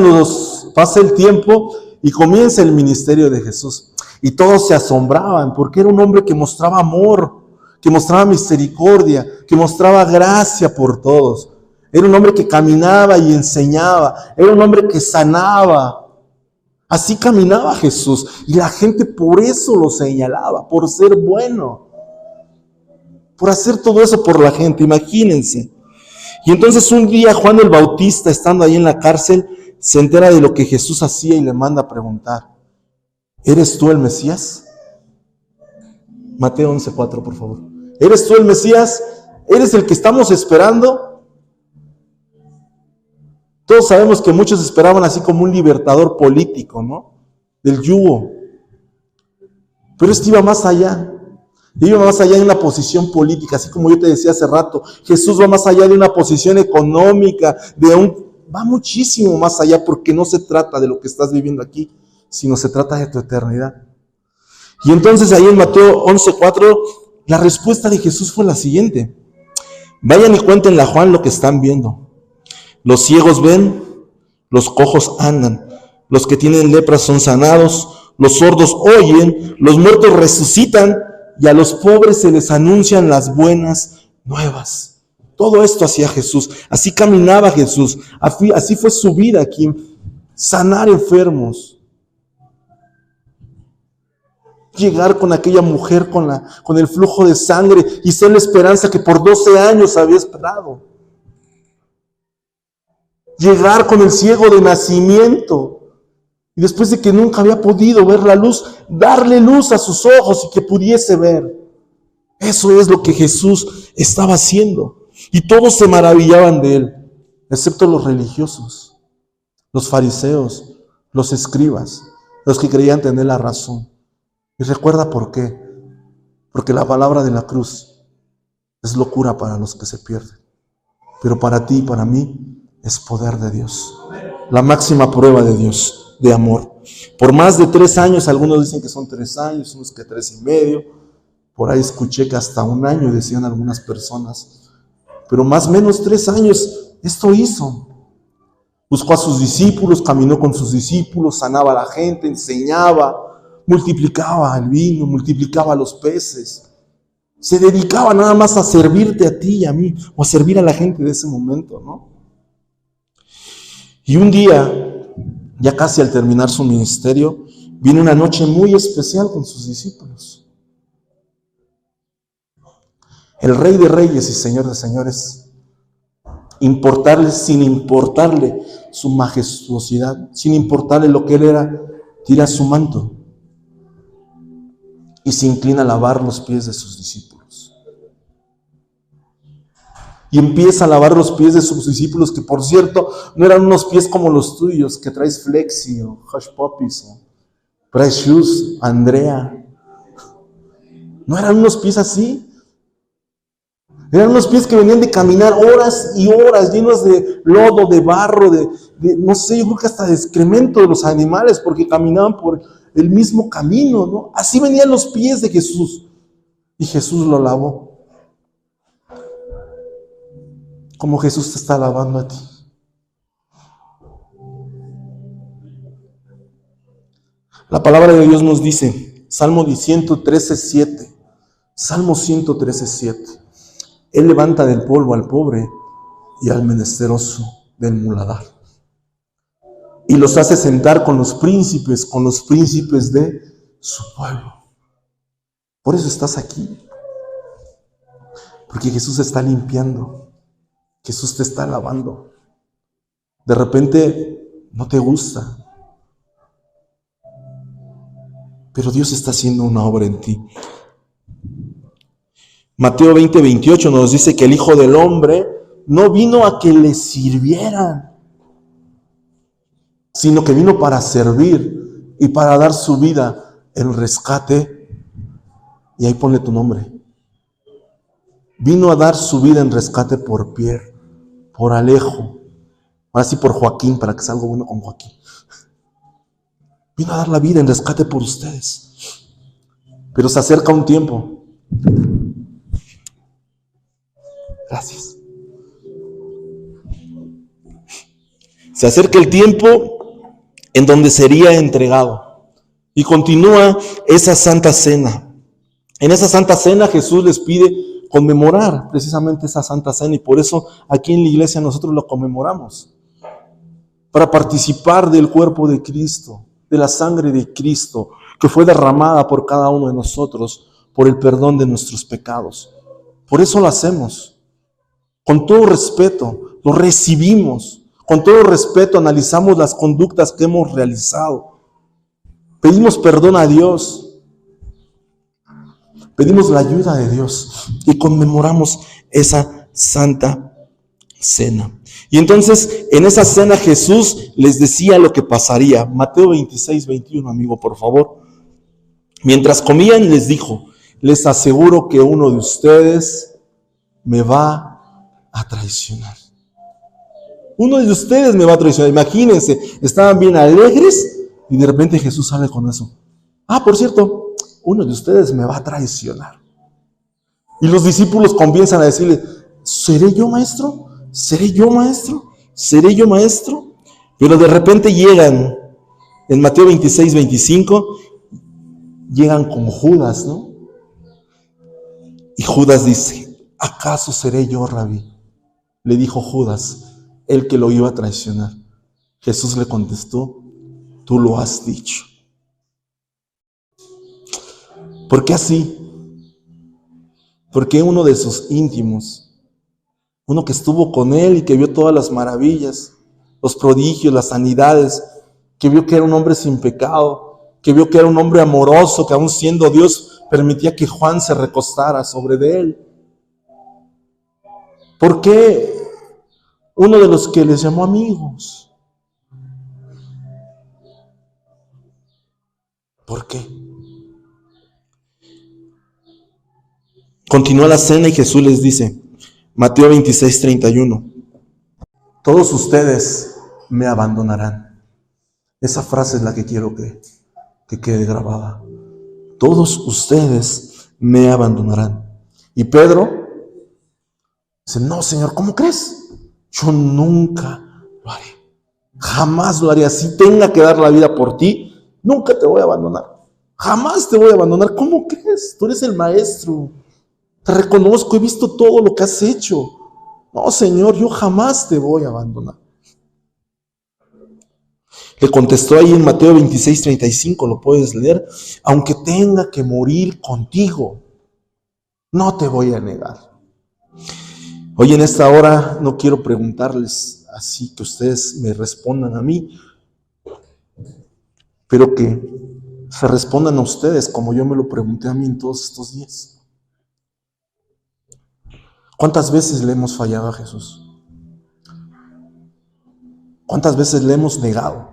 el tiempo y comienza el ministerio de Jesús. Y todos se asombraban porque era un hombre que mostraba amor, que mostraba misericordia, que mostraba gracia por todos. Era un hombre que caminaba y enseñaba. Era un hombre que sanaba. Así caminaba Jesús. Y la gente por eso lo señalaba, por ser bueno. Por hacer todo eso por la gente, imagínense. Y entonces un día Juan el Bautista, estando ahí en la cárcel, se entera de lo que Jesús hacía y le manda a preguntar: ¿eres tú el Mesías? Mateo 11:4, por favor. ¿Eres tú el Mesías? ¿Eres el que estamos esperando? Todos sabemos que muchos esperaban así como un libertador político, ¿no? Del yugo. Pero este iba más allá. Iba más allá de una posición política, así como yo te decía hace rato. Jesús va más allá de una posición económica, va muchísimo más allá, porque no se trata de lo que estás viviendo aquí, sino se trata de tu eternidad. Y entonces ahí en Mateo 11:4, la respuesta de Jesús fue la siguiente: vayan y cuéntenle a Juan lo que están viendo. Los ciegos ven, los cojos andan, los que tienen lepra son sanados, los sordos oyen, los muertos resucitan, y a los pobres se les anuncian las buenas nuevas. Todo esto hacía Jesús, así caminaba Jesús, así fue su vida aquí: sanar enfermos, llegar con aquella mujer con el flujo de sangre y ser la esperanza que por 12 años había esperado, llegar con el ciego de nacimiento y después de que nunca había podido ver la luz, darle luz a sus ojos y que pudiese ver. Eso es lo que Jesús estaba haciendo. Y todos se maravillaban de él, excepto los religiosos, los fariseos, los escribas, los que creían tener la razón. Y recuerda por qué. Porque la palabra de la cruz es locura para los que se pierden. Pero para ti y para mí es poder de Dios. La máxima prueba de Dios, de amor. Por más de 3 años, algunos dicen que son 3 años, unos que 3 y medio. Por ahí escuché que hasta 1 año, decían algunas personas. Pero más o menos 3 años, esto hizo. Buscó a sus discípulos, caminó con sus discípulos, sanaba a la gente, enseñaba, multiplicaba el vino, multiplicaba los peces. Se dedicaba nada más a servirte a ti y a mí, o a servir a la gente de ese momento, ¿no? Y un día, ya casi al terminar su ministerio, vino una noche muy especial con sus discípulos. El Rey de Reyes y Señor de Señores, sin importarle su majestuosidad, sin importarle lo que él era, tira su manto y se inclina a lavar los pies de sus discípulos. Y empieza a lavar los pies de sus discípulos, que por cierto, no eran unos pies como los tuyos, que traes Flexi o Hush Puppies o Precious, Andrea. No eran unos pies así. Eran unos pies que venían de caminar horas y horas, llenos de lodo, de barro, de no sé, yo creo que hasta de excremento de los animales, porque caminaban por el mismo camino, ¿no? Así venían los pies de Jesús. Y Jesús lo lavó. Como Jesús te está lavando a ti. La palabra de Dios nos dice, Salmo 113:7. Salmo 113:7. Él levanta del polvo al pobre y al menesteroso del muladar. Y los hace sentar con los príncipes de su pueblo. Por eso estás aquí. Porque Jesús está limpiando. Jesús te está lavando. De repente no te gusta. Pero Dios está haciendo una obra en ti. Mateo 20:28 nos dice que el Hijo del Hombre no vino a que le sirvieran, sino que vino para servir y para dar su vida en rescate. Y ahí ponle tu nombre. Vino a dar su vida en rescate por Pierre, por Alejo, ahora sí por Joaquín, para que salga bueno con Joaquín. Vino a dar la vida en rescate por ustedes. Pero se acerca un tiempo. Gracias. Se acerca el tiempo en donde sería entregado. Y continúa esa santa cena. En esa santa cena Jesús les pide conmemorar precisamente esa santa cena. Y por eso aquí en la iglesia nosotros lo conmemoramos. Para participar del cuerpo de Cristo, de la sangre de Cristo, que fue derramada por cada uno de nosotros, por el perdón de nuestros pecados. Por eso lo hacemos. Con todo respeto, lo recibimos. Con todo respeto analizamos las conductas que hemos realizado. Pedimos perdón a Dios. Pedimos la ayuda de Dios y conmemoramos esa santa cena. Y entonces en esa cena Jesús les decía lo que pasaría. Mateo 26:21, amigo, por favor. Mientras comían les dijo, les aseguro que uno de ustedes me va a traicionar. Uno de ustedes me va a traicionar. Imagínense, estaban bien alegres y de repente Jesús sale con eso. Por cierto, uno de ustedes me va a traicionar. Y los discípulos comienzan a decirle, ¿seré yo maestro? ¿Seré yo maestro? ¿Seré yo maestro? Pero de repente llegan, en Mateo 26:25, llegan con Judas, ¿no? Y Judas dice, ¿acaso seré yo, Rabí? Le dijo Judas, el que lo iba a traicionar. Jesús le contestó, tú lo has dicho. ¿Por qué así? Porque uno de sus íntimos, uno que estuvo con él y que vio todas las maravillas, los prodigios, las sanidades, que vio que era un hombre sin pecado, que vio que era un hombre amoroso, que aún siendo Dios permitía que Juan se recostara sobre de él. ¿Por qué uno de los que les llamó amigos? ¿Por qué? Continúa la cena y Jesús les dice, Mateo 26:31, todos ustedes me abandonarán. Esa frase es la que quiero que quede grabada. Todos ustedes me abandonarán. Y Pedro dice, no, Señor, ¿cómo crees? Yo nunca lo haré. Jamás lo haré. Así tenga que dar la vida por ti, nunca te voy a abandonar. Jamás te voy a abandonar. ¿Cómo crees? Tú eres el maestro. Te reconozco, he visto todo lo que has hecho. No, Señor, yo jamás te voy a abandonar. Le contestó ahí en Mateo 26:35, lo puedes leer. Aunque tenga que morir contigo, no te voy a negar. Hoy en esta hora no quiero preguntarles así que ustedes me respondan a mí, pero que se respondan a ustedes como yo me lo pregunté a mí en todos estos días. ¿Cuántas veces le hemos fallado a Jesús? ¿Cuántas veces le hemos negado?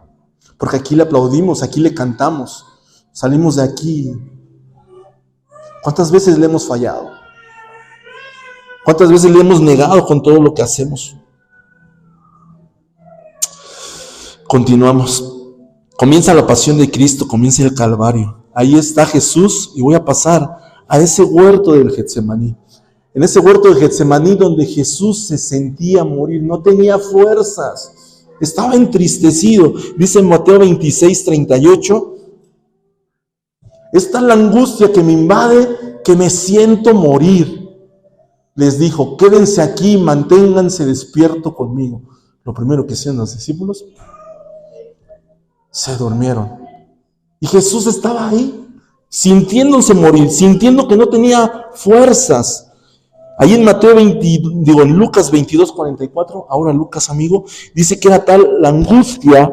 Porque aquí le aplaudimos, aquí le cantamos, salimos de aquí. ¿Cuántas veces le hemos fallado? ¿Cuántas veces le hemos negado con todo lo que hacemos? Continuamos. Comienza la pasión de Cristo, comienza el Calvario. Ahí está Jesús y voy a pasar a ese huerto del Getsemaní. En ese huerto de Getsemaní donde Jesús se sentía morir, no tenía fuerzas, estaba entristecido. Dice en Mateo 26:38, esta es la angustia que me invade, que me siento morir. Les dijo, quédense aquí, manténganse despiertos conmigo. Lo primero que hicieron los discípulos, se durmieron. Y Jesús estaba ahí, sintiéndose morir, sintiendo que no tenía fuerzas. Ahí en en Lucas 22:44, ahora Lucas, amigo, dice que era tal la angustia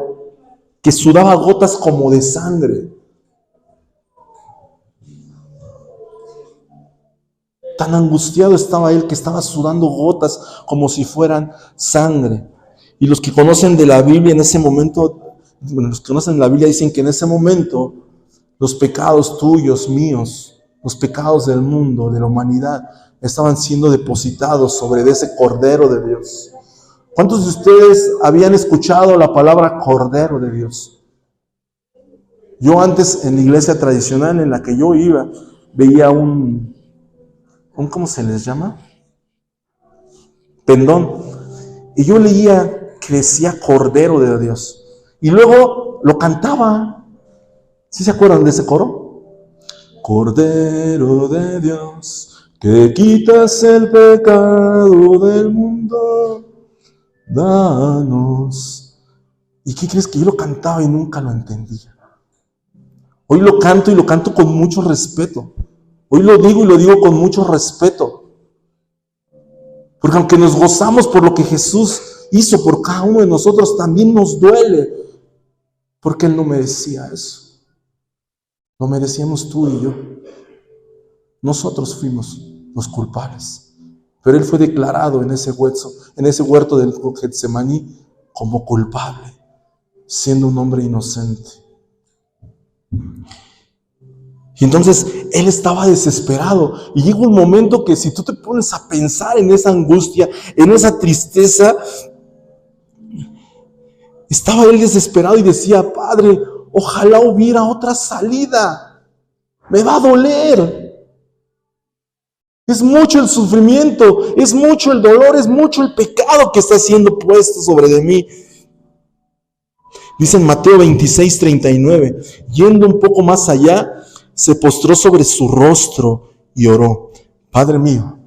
que sudaba gotas como de sangre. Tan angustiado estaba él que estaba sudando gotas como si fueran sangre. Y los que conocen de la Biblia en ese momento, los que conocen la Biblia dicen que en ese momento los pecados tuyos, míos, los pecados del mundo, de la humanidad, estaban siendo depositados sobre ese Cordero de Dios. ¿Cuántos de ustedes habían escuchado la palabra Cordero de Dios? Yo antes en la iglesia tradicional en la que yo iba, veía ¿cómo se les llama? Pendón. Y yo leía que decía Cordero de Dios. Y luego lo cantaba. ¿Sí se acuerdan de ese coro? Cordero de Dios, que quitas el pecado del mundo, danos. ¿Y qué crees? Que yo lo cantaba y nunca lo entendía. Hoy lo canto y lo canto con mucho respeto. Hoy lo digo y lo digo con mucho respeto. Porque aunque nos gozamos por lo que Jesús hizo por cada uno de nosotros, también nos duele. Porque Él no merecía eso. Lo merecíamos tú y yo. Nosotros fuimos los culpables. Pero Él fue declarado en ese huerto del Getsemaní como culpable, siendo un hombre inocente. Y entonces Él estaba desesperado. Y llega un momento que si tú te pones a pensar en esa angustia, en esa tristeza, estaba Él desesperado y decía, Padre, ojalá hubiera otra salida. Me va a doler. Es mucho el sufrimiento, es mucho el dolor, es mucho el pecado que está siendo puesto sobre de mí. Dice en Mateo 26:39, yendo un poco más allá, se postró sobre su rostro y oró. Padre mío,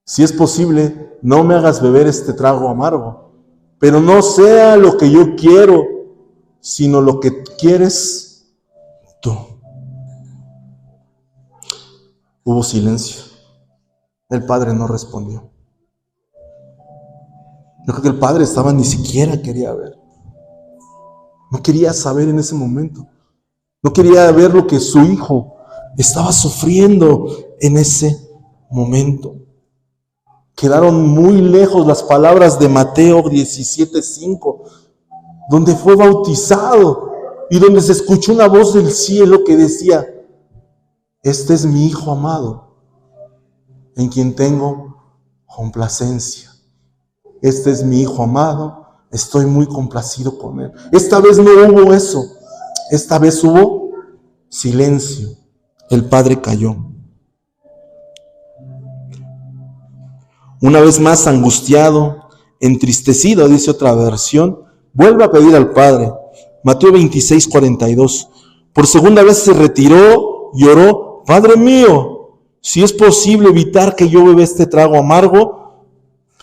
si es posible, no me hagas beber este trago amargo, pero no sea lo que yo quiero, sino lo que quieres tú. Hubo silencio. El padre no respondió. Yo creo que el padre ni siquiera quería ver. No quería saber en ese momento. No quería ver lo que su hijo estaba sufriendo en ese momento. Quedaron muy lejos las palabras de Mateo 17:5, donde fue bautizado y donde se escuchó una voz del cielo que decía, este es mi hijo amado, en quien tengo complacencia. Este es mi hijo amado, estoy muy complacido con él. Esta vez no hubo eso. Esta vez hubo silencio. El padre calló. Una vez más, angustiado, entristecido, dice otra versión, vuelve a pedir al Padre. Mateo 26:42. Por segunda vez se retiró y oró: Padre mío, si es posible evitar que yo beba este trago amargo,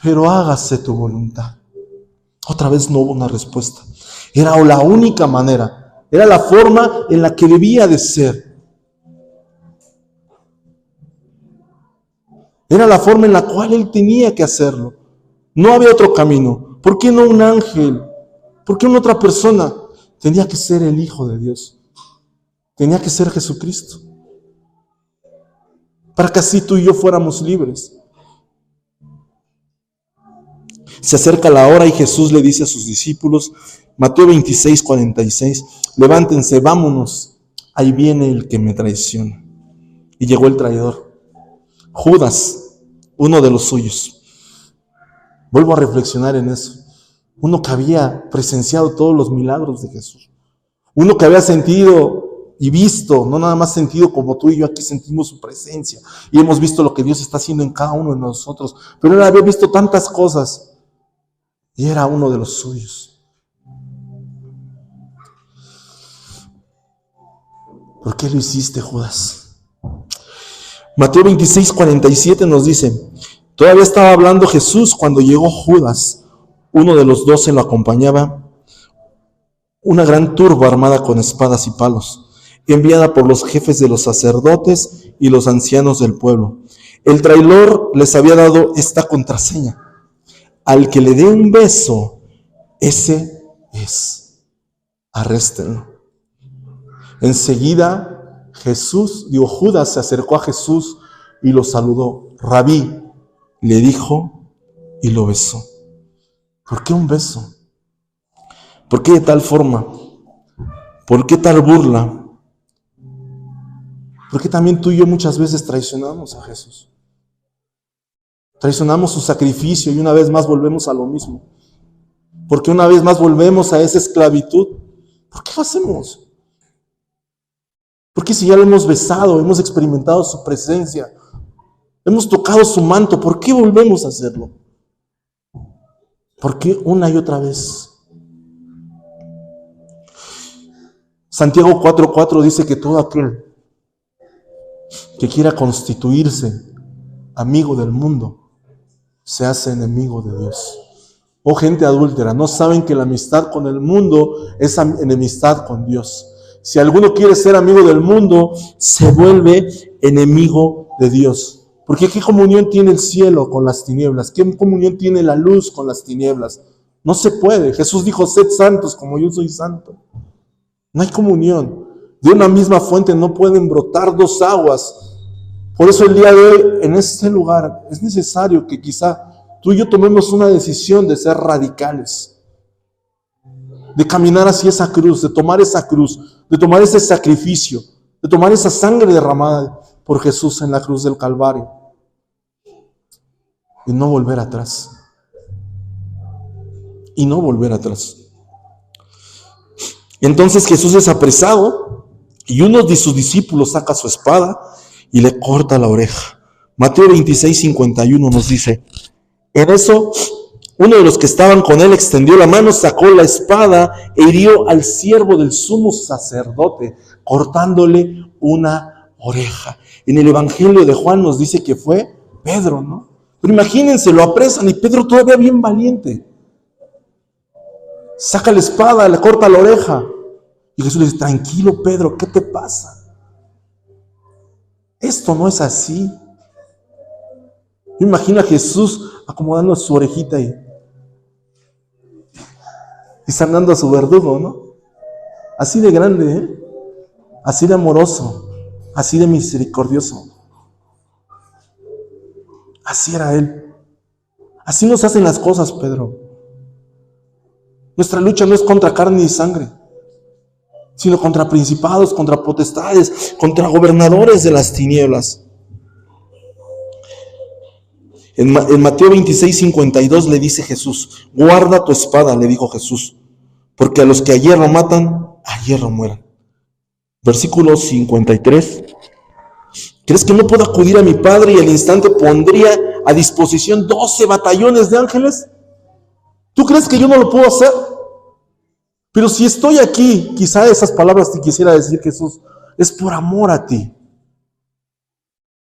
pero hágase tu voluntad. Otra vez no hubo una respuesta. Era la única manera, era la forma en la que debía de ser. Era la forma en la cual él tenía que hacerlo. No había otro camino. ¿Por qué no un ángel? ¿Por qué no otra persona? Tenía que ser el Hijo de Dios. Tenía que ser Jesucristo. Para que así tú y yo fuéramos libres. Se acerca la hora y Jesús le dice a sus discípulos, Mateo 26:46, levántense, vámonos, ahí viene el que me traiciona. Y llegó el traidor, Judas, uno de los suyos. Vuelvo a reflexionar en eso. Uno que había presenciado todos los milagros de Jesús. Uno que había sentido y visto, no nada más sentido como tú y yo aquí sentimos su presencia. Y hemos visto lo que Dios está haciendo en cada uno de nosotros. Pero él había visto tantas cosas. Y era uno de los suyos. ¿Por qué lo hiciste, Judas? Mateo 26:47 nos dice, todavía estaba hablando Jesús cuando llegó Judas. Uno de los 12 lo acompañaba. Una gran turba armada con espadas y palos, enviada por los jefes de los sacerdotes y los ancianos del pueblo. El traidor les había dado esta contraseña: al que le dé un beso, ese es. Arréstenlo. Enseguida Judas se acercó a Jesús y lo saludó. Rabí, le dijo y lo besó. ¿Por qué un beso? ¿Por qué de tal forma? ¿Por qué tal burla? ¿Por qué también tú y yo muchas veces traicionamos a Jesús? Traicionamos su sacrificio y una vez más volvemos a lo mismo. ¿Por qué una vez más volvemos a esa esclavitud? ¿Por qué lo hacemos? ¿Por qué si ya lo hemos besado, hemos experimentado su presencia, hemos tocado su manto, por qué volvemos a hacerlo? ¿Por qué una y otra vez? Santiago 4:4 dice que todo aquel que quiera constituirse amigo del mundo se hace enemigo de Dios. Oh gente adúltera, ¿no saben que la amistad con el mundo es enemistad con Dios? Si alguno quiere ser amigo del mundo, se vuelve enemigo de Dios. Porque ¿qué comunión tiene el cielo con las tinieblas? ¿Qué comunión tiene la luz con las tinieblas? No se puede. Jesús dijo, sed santos como yo soy santo. No hay comunión. De una misma fuente no pueden brotar dos aguas. Por eso el día de hoy, en este lugar, es necesario que quizá tú y yo tomemos una decisión de ser radicales, de caminar hacia esa cruz, de tomar esa cruz, de tomar ese sacrificio, de tomar esa sangre derramada por Jesús en la cruz del Calvario y no volver atrás. Y no volver atrás. Entonces Jesús es apresado y uno de sus discípulos saca su espada y le corta la oreja. Mateo 26:51 nos dice, en eso uno de los que estaban con él extendió la mano, sacó la espada e hirió al siervo del sumo sacerdote, cortándole una oreja. En el Evangelio de Juan nos dice que fue Pedro, ¿no? Pero imagínense, lo apresan y Pedro todavía bien valiente. Saca la espada, le corta la oreja. Y Jesús le dice, tranquilo Pedro, ¿qué te pasa? Esto no es así. Yo imagino a Jesús acomodando su orejita y sanando a su verdugo, ¿no? Así de grande, ¿eh? Así de amoroso, así de misericordioso. Así era Él. Así nos hacen las cosas, Pedro. Nuestra lucha no es contra carne y sangre, sino contra principados, contra potestades, contra gobernadores de las tinieblas. En Mateo 26:52 le dice Jesús, guarda tu espada, le dijo Jesús, porque a los que a hierro matan, a hierro mueran. Versículo 53, ¿Crees que no puedo acudir a mi Padre y al instante pondría a disposición 12 batallones de ángeles? ¿Tú crees que yo no lo puedo hacer? Pero si estoy aquí, quizá esas palabras te quisiera decir, Jesús, es por amor a ti.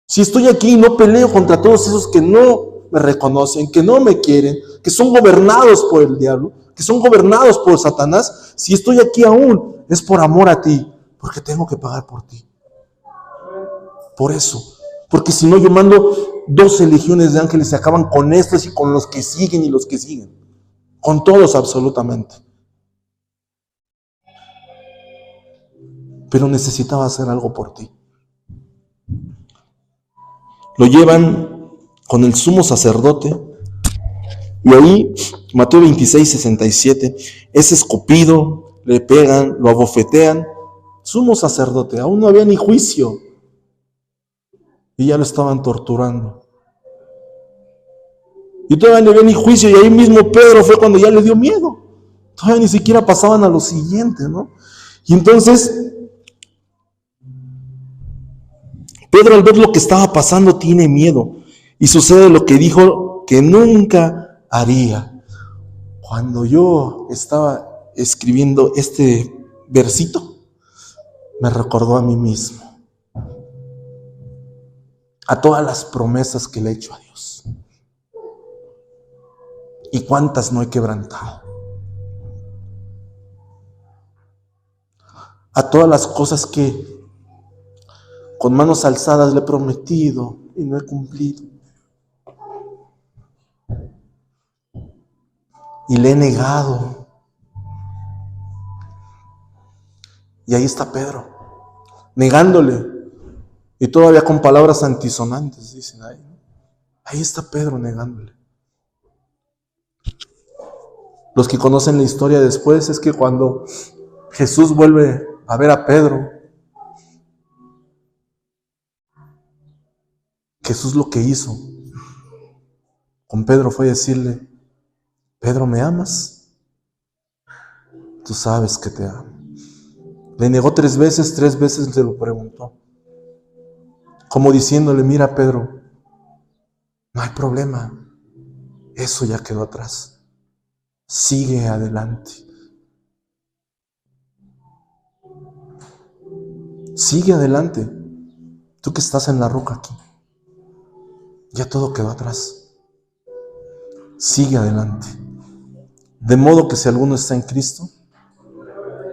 Si estoy aquí y no peleo contra todos esos que no me reconocen, que no me quieren, que son gobernados por el diablo, que son gobernados por Satanás, si estoy aquí aún, es por amor a ti, porque tengo que pagar por ti. Por eso, porque si no yo mando 12 legiones de ángeles y se acaban con estos y con los que siguen y los que siguen, con todos absolutamente. Pero necesitaba hacer algo por ti. Lo llevan con el sumo sacerdote y ahí, Mateo 26, 67, es escupido, le pegan, lo abofetean. Sumo sacerdote, aún no había ni juicio y ya lo estaban torturando. Y todavía no había ni juicio y ahí mismo Pedro fue cuando ya le dio miedo. Todavía ni siquiera pasaban a lo siguiente, ¿no? Y entonces Pedro, al ver lo que estaba pasando, tiene miedo y sucede lo que dijo que nunca haría. Cuando yo estaba escribiendo este versito, me recordó a mí mismo, a todas las promesas que le he hecho a Dios y cuántas no he quebrantado, a todas las cosas que con manos alzadas le he prometido y no he cumplido. Y le he negado. Y ahí está Pedro, negándole. Y todavía con palabras antisonantes, dicen ahí. Ahí está Pedro negándole. Los que conocen la historia después es que cuando Jesús vuelve a ver a Pedro, Jesús lo que hizo con Pedro fue decirle: Pedro, ¿me amas? Tú sabes que te amo. Le negó 3 veces se lo preguntó. Como diciéndole: mira, Pedro, no hay problema. Eso ya quedó atrás. Sigue adelante. Sigue adelante. Tú que estás en la roca aquí. Ya todo quedó atrás. Sigue adelante. De modo que si alguno está en Cristo,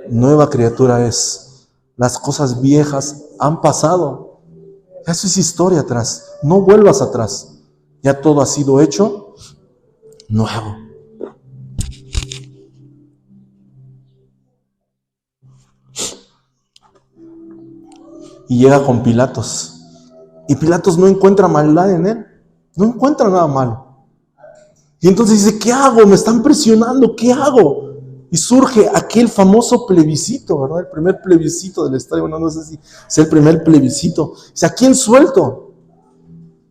nueva criatura es. Las cosas viejas han pasado. Eso es historia atrás. No vuelvas atrás. Ya todo ha sido hecho nuevo. Y llega con Pilatos. Y Pilatos no encuentra maldad en él. No encuentra nada malo. Y entonces dice: ¿qué hago? Me están presionando. ¿Qué hago? Y surge aquel famoso plebiscito, ¿verdad? El primer plebiscito de la historia. Bueno, no sé si es el primer plebiscito. Dice: ¿a quién suelto?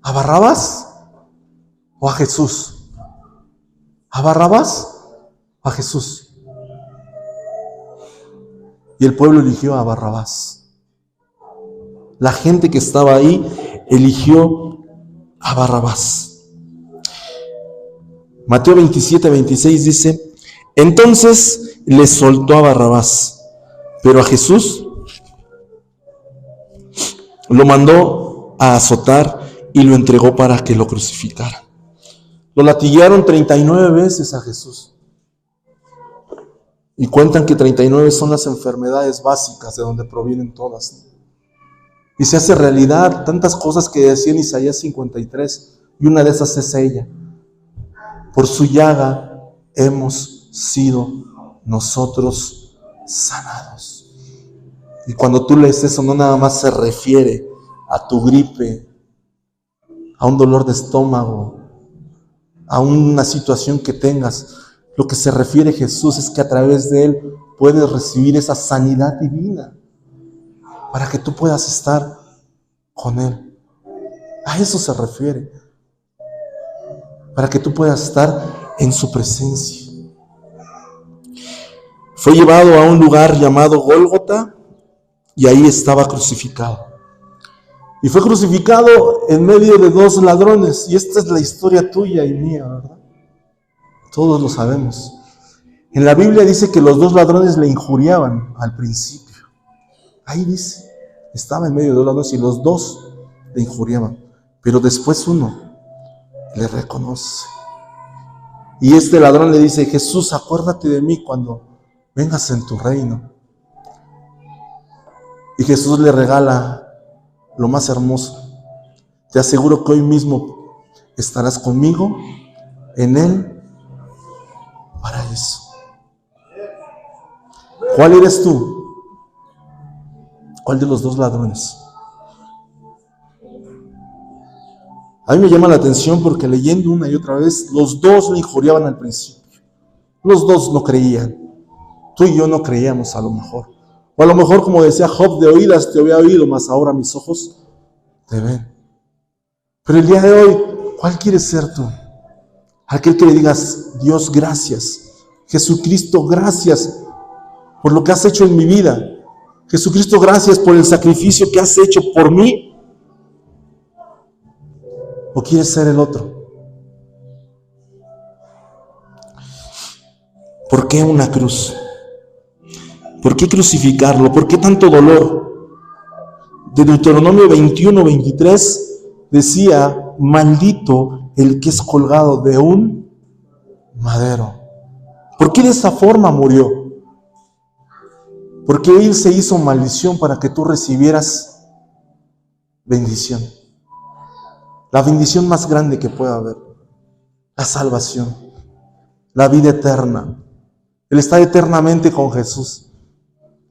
¿A Barrabás o a Jesús? ¿A Barrabás o a Jesús? Y el pueblo eligió a Barrabás. La gente que estaba ahí eligió a Barrabás. Mateo 27, 26 dice: entonces le soltó a Barrabás, pero a Jesús lo mandó a azotar y lo entregó para que lo crucificaran. Lo latiguearon 39 veces a Jesús. Y cuentan que 39 son las enfermedades básicas de donde provienen todas. Y se hace realidad tantas cosas que decía en Isaías 53, y una de esas es ella: por su llaga hemos sido nosotros sanados. Y cuando tú lees eso, no nada más se refiere a tu gripe, a un dolor de estómago, a una situación que tengas. Lo que se refiere Jesús es que a través de Él puedes recibir esa sanidad divina para que tú puedas estar con Él. A eso se refiere. Para que tú puedas estar en su presencia. Fue llevado a un lugar llamado Gólgota y ahí estaba crucificado. Y fue crucificado en medio de dos ladrones. Y esta es la historia tuya y mía, ¿verdad? Todos lo sabemos. En la Biblia dice que los dos ladrones le injuriaban al principio. Ahí dice, estaba en medio de dos ladrones y los dos le injuriaban. Pero después uno le reconoce. Y este ladrón le dice, Jesús, acuérdate de mí cuando vengas en tu reino. Y Jesús le regala lo más hermoso. Te aseguro que hoy mismo estarás conmigo en el paraíso. ¿Cuál eres tú? ¿Cuál de los dos ladrones? A mí me llama la atención porque leyendo una y otra vez, los dos le injuriaban al principio. Los dos no creían. Tú y yo no creíamos a lo mejor. O a lo mejor, como decía Job, de oídas te había oído, mas ahora mis ojos te ven. Pero el día de hoy, ¿cuál quieres ser tú? Aquel que le digas, Dios, gracias. Jesucristo, gracias por lo que has hecho en mi vida. Jesucristo, gracias por el sacrificio que has hecho por mí. ¿O quieres ser el otro? ¿Por qué una cruz? ¿Por qué crucificarlo? ¿Por qué tanto dolor? De Deuteronomio 21:23 decía, maldito el que es colgado de un madero. ¿Por qué de esa forma murió? Porque Él se hizo maldición para que tú recibieras bendición. La bendición más grande que pueda haber. La salvación. La vida eterna. El estar eternamente con Jesús.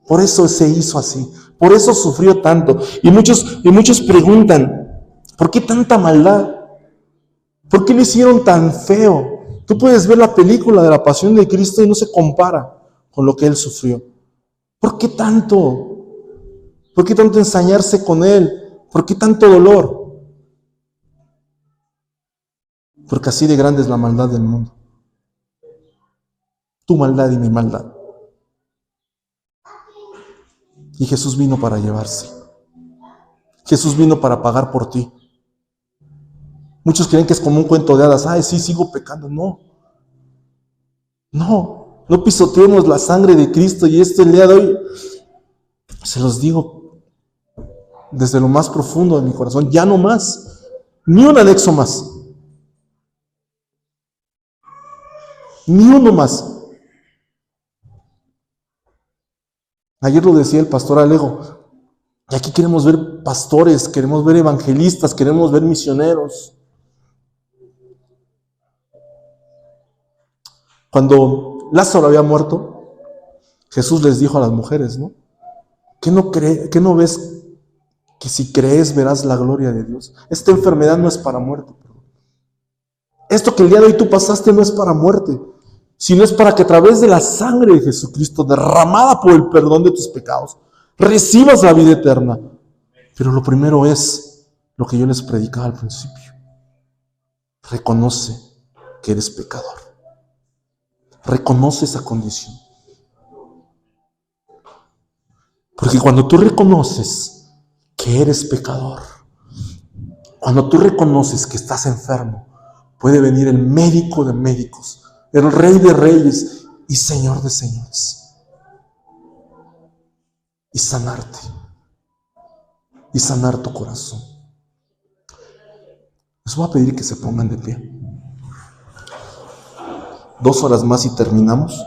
Por eso se hizo así. Por eso sufrió tanto. Y muchos preguntan, ¿por qué tanta maldad? ¿Por qué lo hicieron tan feo? Tú puedes ver la película de la Pasión de Cristo y no se compara con lo que Él sufrió. ¿Por qué tanto? ¿Por qué tanto ensañarse con Él? ¿Por qué tanto dolor? Porque así de grande es la maldad del mundo. Tu maldad y mi maldad. Y Jesús vino para llevarse. Jesús vino para pagar por ti. Muchos creen que es como un cuento de hadas. Ay, sí, sigo pecando. No pisoteemos la sangre de Cristo. Y el día de hoy, se los digo desde lo más profundo de mi corazón, ya no más. Ni un anexo más. Ni uno más. Ayer lo decía el pastor Alejo. Y aquí queremos ver pastores, queremos ver evangelistas, queremos ver misioneros. Cuando Lázaro había muerto, Jesús les dijo a las mujeres, ¿no? ¿Qué no ves que si crees verás la gloria de Dios? Esta enfermedad no es para muerte. Esto que el día de hoy tú pasaste no es para muerte, sino es para que a través de la sangre de Jesucristo, derramada por el perdón de tus pecados, recibas la vida eterna. Pero lo primero es lo que yo les predicaba al principio. Reconoce que eres pecador. Reconoce esa condición. Porque cuando tú reconoces que eres pecador, cuando tú reconoces que estás enfermo, puede venir el médico de médicos, el rey de reyes y señor de señores, y sanarte, y sanar tu corazón. Les voy a pedir que se pongan de pie. 2 horas más y terminamos.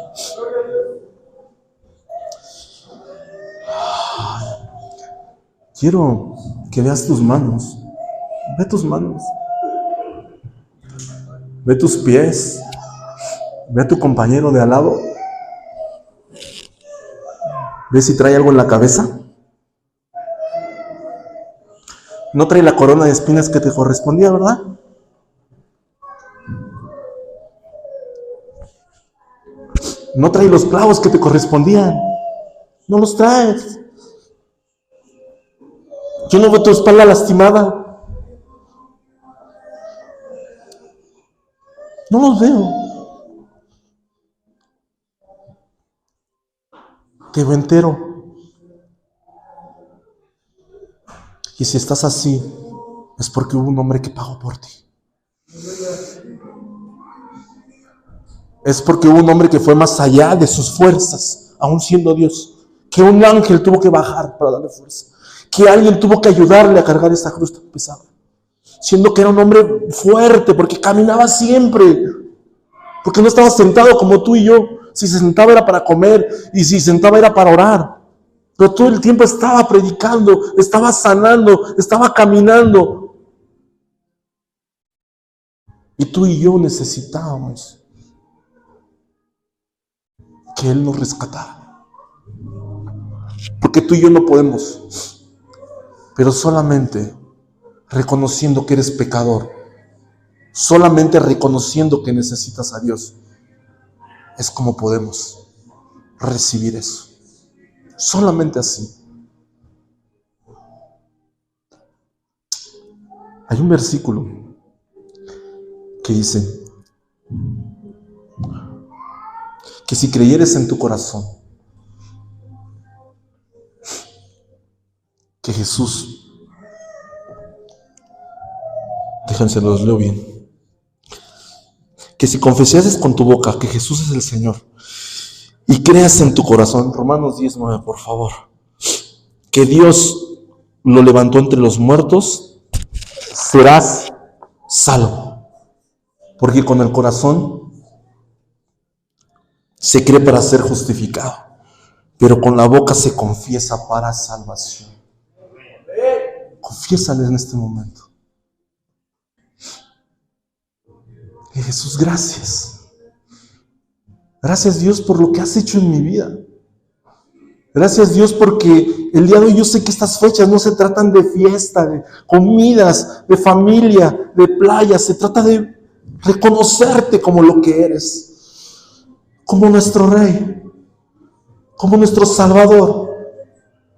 Quiero que veas tus manos. Ve tus manos. Ve tus pies. Ve a tu compañero de al lado. Ve si trae algo en la cabeza. No trae la corona de espinas que te correspondía, ¿verdad? No trae los clavos que te correspondían. No los traes. Yo no veo tu espalda lastimada. No los veo. Te veo entero. Y si estás así, es porque hubo un hombre que pagó por ti. Es porque hubo un hombre que fue más allá de sus fuerzas, aún siendo Dios. Que un ángel tuvo que bajar para darle fuerza. Que alguien tuvo que ayudarle a cargar esa cruz tan pesada. Siendo que era un hombre fuerte, porque caminaba siempre. Porque no estaba sentado como tú y yo. Si se sentaba era para comer, y si se sentaba era para orar. Pero todo el tiempo estaba predicando, estaba sanando, estaba caminando. Y tú y yo necesitábamos que Él nos rescatara. Porque tú y yo no podemos. Pero solamente reconociendo que eres pecador, solamente reconociendo que necesitas a Dios, es como podemos recibir eso. Solamente así. Hay un versículo que dice que si creyeres en tu corazón que Jesús, déjense los leo bien, que si confesases con tu boca que Jesús es el Señor y creas en tu corazón, Romanos 10:9, por favor, que Dios lo levantó entre los muertos, serás salvo. Porque con el corazón se cree para ser justificado, pero con la boca se confiesa para salvación. Confiésale en este momento. Y Jesús, gracias. Gracias, Dios, por lo que has hecho en mi vida. Gracias, Dios, porque el día de hoy yo sé que estas fechas no se tratan de fiesta, de comidas, de familia, de playa. Se trata de reconocerte como lo que eres, como nuestro Rey, como nuestro Salvador,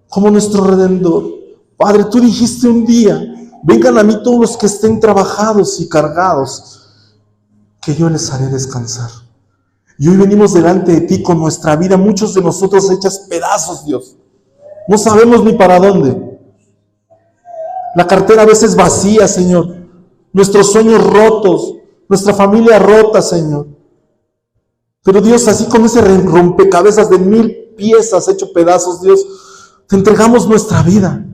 como nuestro Redentor. Padre, tú dijiste un día, vengan a mí todos los que estén trabajados y cargados, que yo les haré descansar. Y hoy venimos delante de ti con nuestra vida, muchos de nosotros hechas pedazos, Dios. No sabemos ni para dónde. La cartera a veces vacía, Señor. Nuestros sueños rotos, nuestra familia rota, Señor. Pero Dios, así como ese rompecabezas de 1000 piezas hecho pedazos, Dios, te entregamos nuestra vida.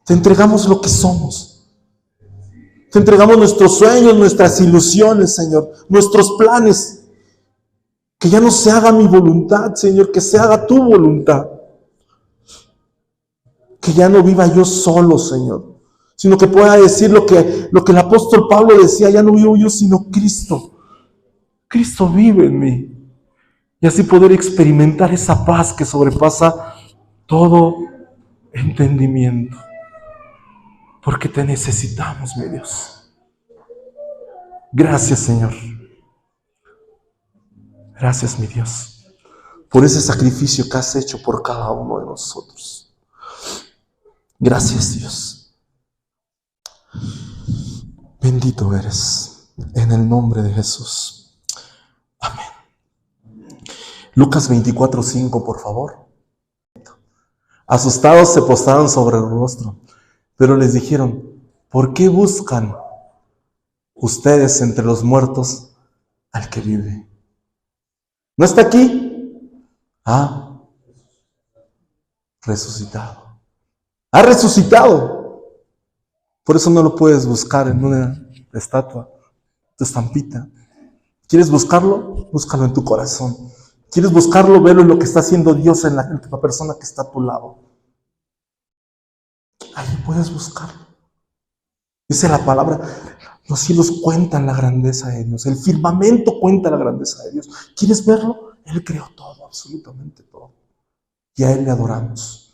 Te entregamos lo que somos. Te entregamos nuestros sueños, nuestras ilusiones, Señor, nuestros planes. Que ya no se haga mi voluntad, Señor, que se haga tu voluntad. Que ya no viva yo solo, Señor, sino que pueda decir lo que el apóstol Pablo decía, ya no vivo yo, sino Cristo. Cristo vive en mí. Y así poder experimentar esa paz que sobrepasa todo entendimiento. Porque te necesitamos, mi Dios. Gracias, Señor. Gracias, mi Dios, por ese sacrificio que has hecho por cada uno de nosotros. Gracias, Dios. Bendito eres, en el nombre de Jesús. Amén. Lucas 24:5, por favor. Asustados se postraron sobre el rostro, pero les dijeron, ¿por qué buscan ustedes entre los muertos al que vive? ¿No está aquí? Resucitado. Ha resucitado. Por eso no lo puedes buscar en una estatua, tu estampita. ¿Quieres buscarlo? Búscalo en tu corazón. ¿Quieres buscarlo? Velo en lo que está haciendo Dios en la persona que está a tu lado. Ahí puedes buscarlo. Dice la palabra, los cielos cuentan la grandeza de Dios. El firmamento cuenta la grandeza de Dios. ¿Quieres verlo? Él creó todo, absolutamente todo. Y a Él le adoramos.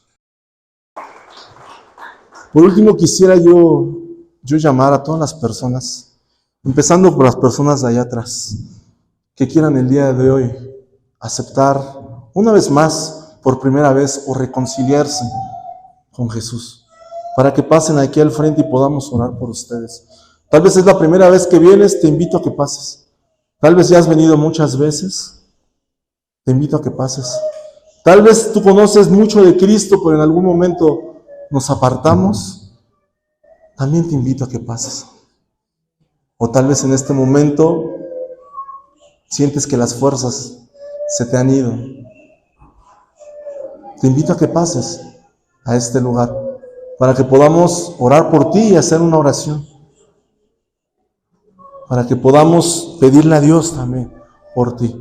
Por último, quisiera yo llamar a todas las personas, empezando por las personas de allá atrás, que quieran el día de hoy aceptar una vez más, por primera vez, o reconciliarse con Jesús, para que pasen aquí al frente y podamos orar por ustedes. Tal vez es la primera vez que vienes, te invito a que pases. Tal vez ya has venido muchas veces, te invito a que pases. Tal vez tú conoces mucho de Cristo, pero en algún momento nos apartamos, también te invito a que pases. O tal vez en este momento sientes que las fuerzas se te han ido. Te invito a que pases a este lugar para que podamos orar por ti y hacer una oración. Para que podamos pedirle a Dios también por ti.